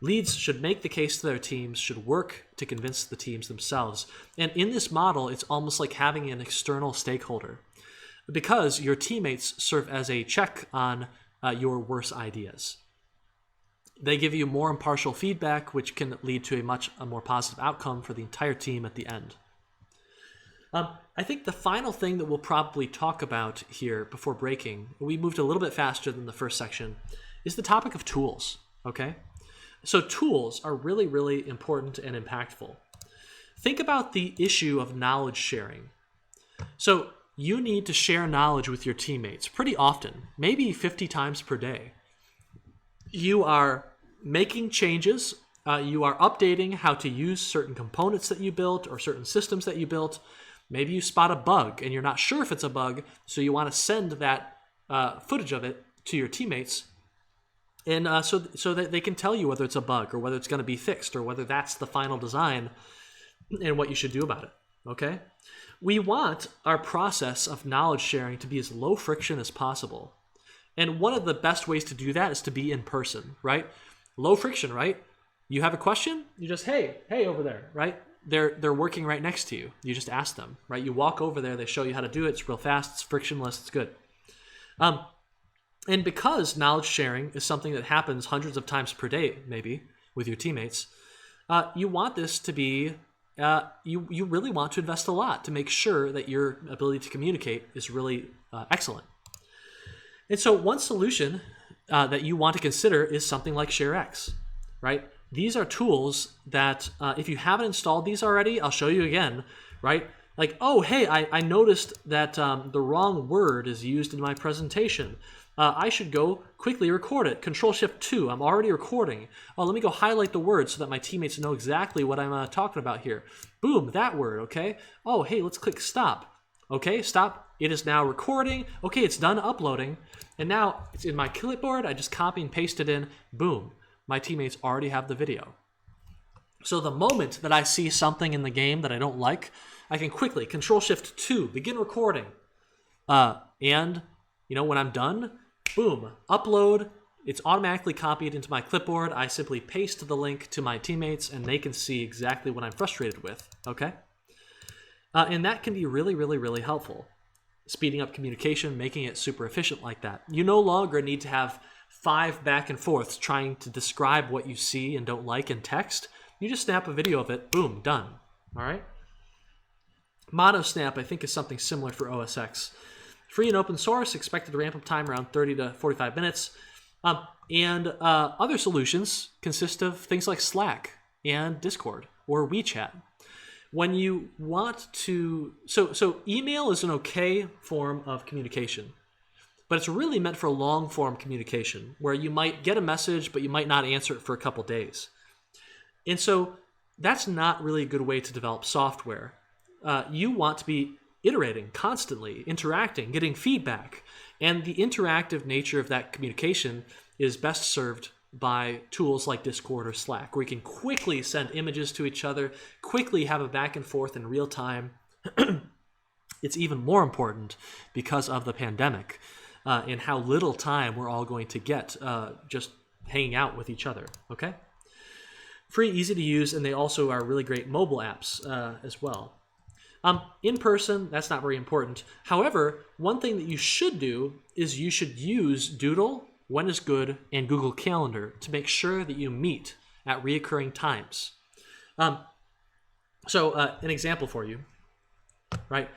Leads should make the case to their teams, should work to convince the teams themselves. And in this model, it's almost like having an external stakeholder, because your teammates serve as a check on your worst ideas. They give you more impartial feedback, which can lead to a more positive outcome for the entire team at the end. I think the final thing that we'll probably talk about here before breaking, we moved a little bit faster than the first section, is the topic of tools, okay? So tools are really, really important and impactful. Think about the issue of knowledge sharing. So you need to share knowledge with your teammates pretty often, maybe 50 times per day. You are making changes, you are updating how to use certain components that you built or certain systems that you built. Maybe you spot a bug and you're not sure if it's a bug, so you want to send that footage of it to your teammates, and so that they can tell you whether it's a bug or whether it's going to be fixed or whether that's the final design and what you should do about it, okay? We want our process of knowledge sharing to be as low friction as possible. And one of the best ways to do that is to be in person, right? Low friction, right? You have a question, you just, hey over there, right? They're working right next to you. You just ask them, right? You walk over there, they show you how to do it. It's real fast, it's frictionless, it's good. And because knowledge sharing is something that happens hundreds of times per day, maybe, with your teammates, you want this to be, you really want to invest a lot to make sure that your ability to communicate is really excellent. And so one solution that you want to consider is something like ShareX, right? These are tools that if you haven't installed these already, I'll show you again, right? Like, oh, hey, I noticed that the wrong word is used in my presentation. I should go quickly record it. Control-Shift-2, I'm already recording. Oh, let me go highlight the word so that my teammates know exactly what I'm talking about here. Boom, that word, okay? Oh, hey, let's click stop. Okay, stop. It is now recording. Okay, it's done uploading. And now it's in my clipboard. I just copy and paste it in. Boom. My teammates already have the video. So the moment that I see something in the game that I don't like, I can quickly Control-Shift-2, begin recording. And, when I'm done, boom, upload. It's automatically copied into my clipboard. I simply paste the link to my teammates, and they can see exactly what I'm frustrated with, okay? And that can be really, really, really helpful. Speeding up communication, making it super efficient like that. You no longer need to have 5 back and forths trying to describe what you see and don't like in text. You just snap a video of it, boom, done. All right? MonoSnap, I think, is something similar for OS X. Free and open source, expected ramp up time around 30 to 45 minutes. And other solutions consist of things like Slack and Discord or WeChat. When you want to, so email is an okay form of communication, but it's really meant for long form communication where you might get a message, but you might not answer it for a couple days. And so that's not really a good way to develop software. You want to be iterating constantly, interacting, getting feedback. And the interactive nature of that communication is best served by tools like Discord or Slack, where you can quickly send images to each other, quickly have a back and forth in real time. It's even more important because of the pandemic and how little time we're all going to get just hanging out with each other, okay? Free, easy to use, and they also are really great mobile apps as well. In person, that's not very important. However, one thing that you should do is you should use Doodle, When is Good, and Google Calendar to make sure that you meet at reoccurring times. So an example for you, right?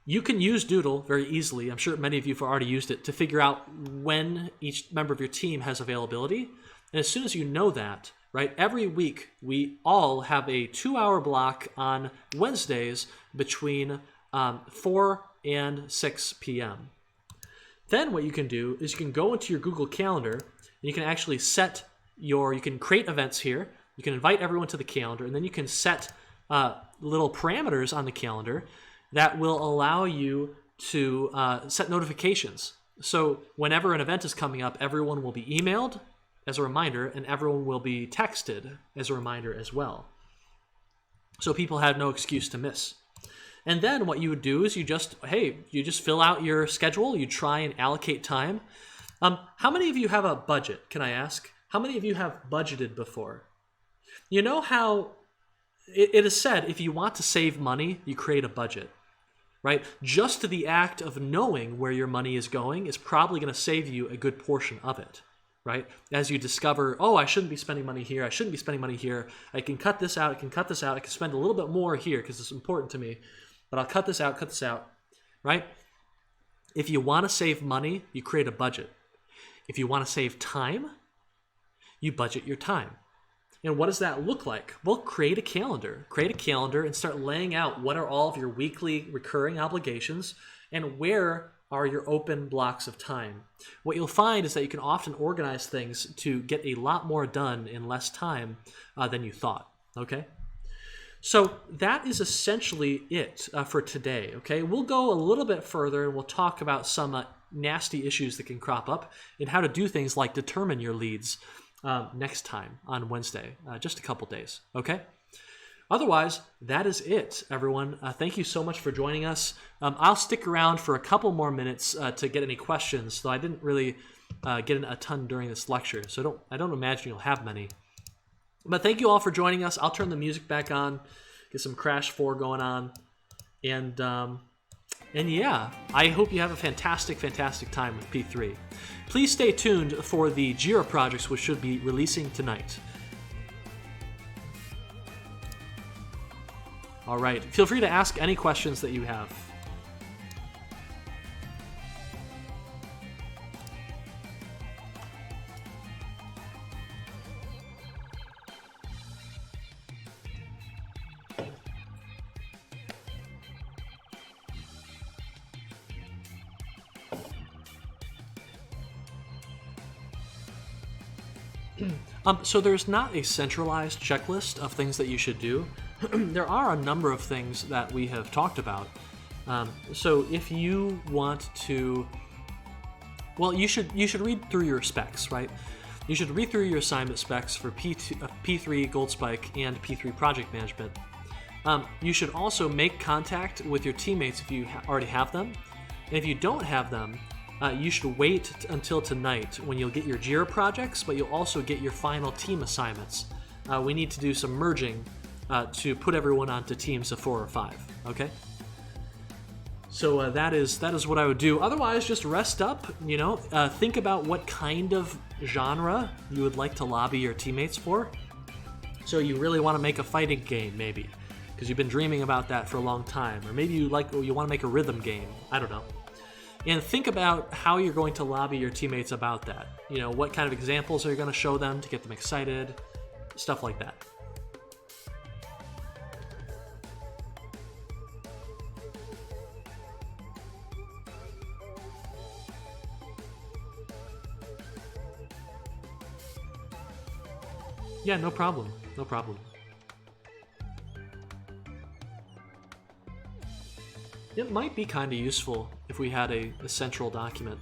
you can use Doodle very easily. I'm sure many of you have already used it to figure out when each member of your team has availability. And as soon as you know that, right, every week we all have a 2-hour block on Wednesdays between 4 and 6 p.m. Then what you can do is you can go into your Google Calendar and you can actually you can create events here. You can invite everyone to the calendar, and then you can set little parameters on the calendar that will allow you to set notifications. So whenever an event is coming up, everyone will be emailed as a reminder, and everyone will be texted as a reminder as well. So people have no excuse to miss. And then what you would do is you just fill out your schedule, you try and allocate time. How many of you have a budget, can I ask? How many of you have budgeted before? You know how it is said, if you want to save money, you create a budget, right? Just the act of knowing where your money is going is probably going to save you a good portion of it, right? As you discover, oh, I shouldn't be spending money here, I shouldn't be spending money here, I can cut this out, I can spend a little bit more here because it's important to me, but I'll cut this out, right? If you want to save money, you create a budget. If you want to save time, you budget your time. And what does that look like? Well, create a calendar. Create a calendar and start laying out what are all of your weekly recurring obligations and where are your open blocks of time. What you'll find is that you can often organize things to get a lot more done in less time than you thought, okay? So that is essentially it for today, okay? We'll go a little bit further and we'll talk about some nasty issues that can crop up and how to do things like determine your leads next time on Wednesday, just a couple days, okay? Otherwise, that is it, everyone. Thank you so much for joining us. I'll stick around for a couple more minutes to get any questions, though I didn't really get in a ton during this lecture, so I don't imagine you'll have many. But thank you all for joining us. I'll turn the music back on, get some Crash 4 going on, and yeah, I hope you have a fantastic time with P3. Please stay tuned for the JIRA projects, which should be releasing tonight. All right, feel free to ask any questions that you have. So there's not a centralized checklist of things that you should do. There are a number of things that we have talked about. So if you want to, well, you should read through your specs, right? You should read through your assignment specs for P3 Gold Spike and P3 Project Management. You should also make contact with your teammates if you already have them. And if you don't have them, you should wait until tonight when you'll get your JIRA projects, but you'll also get your final team assignments. We need to do some merging to put everyone onto teams of 4 or 5, okay? So that is what I would do. Otherwise, just rest up, think about what kind of genre you would like to lobby your teammates for. So you really want to make a fighting game, maybe, because you've been dreaming about that for a long time. Or maybe you want to make a rhythm game. I don't know. And think about how you're going to lobby your teammates about that. What kind of examples are you going to show them to get them excited? Stuff like that. Yeah, no problem. No problem. It might be kind of useful if we had a central document.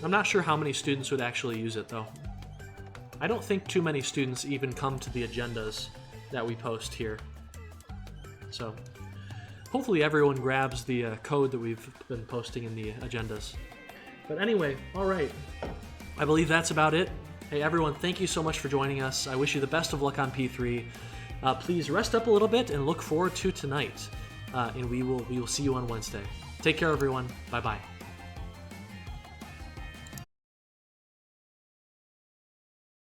I'm not sure how many students would actually use it, though. I don't think too many students even come to the agendas that we post here. So hopefully everyone grabs the code that we've been posting in the agendas. But anyway, all right. I believe that's about it. Hey, everyone, thank you so much for joining us. I wish you the best of luck on P3. Please rest up a little bit and look forward to tonight. And we will see you on Wednesday. Take care, everyone. Bye-bye.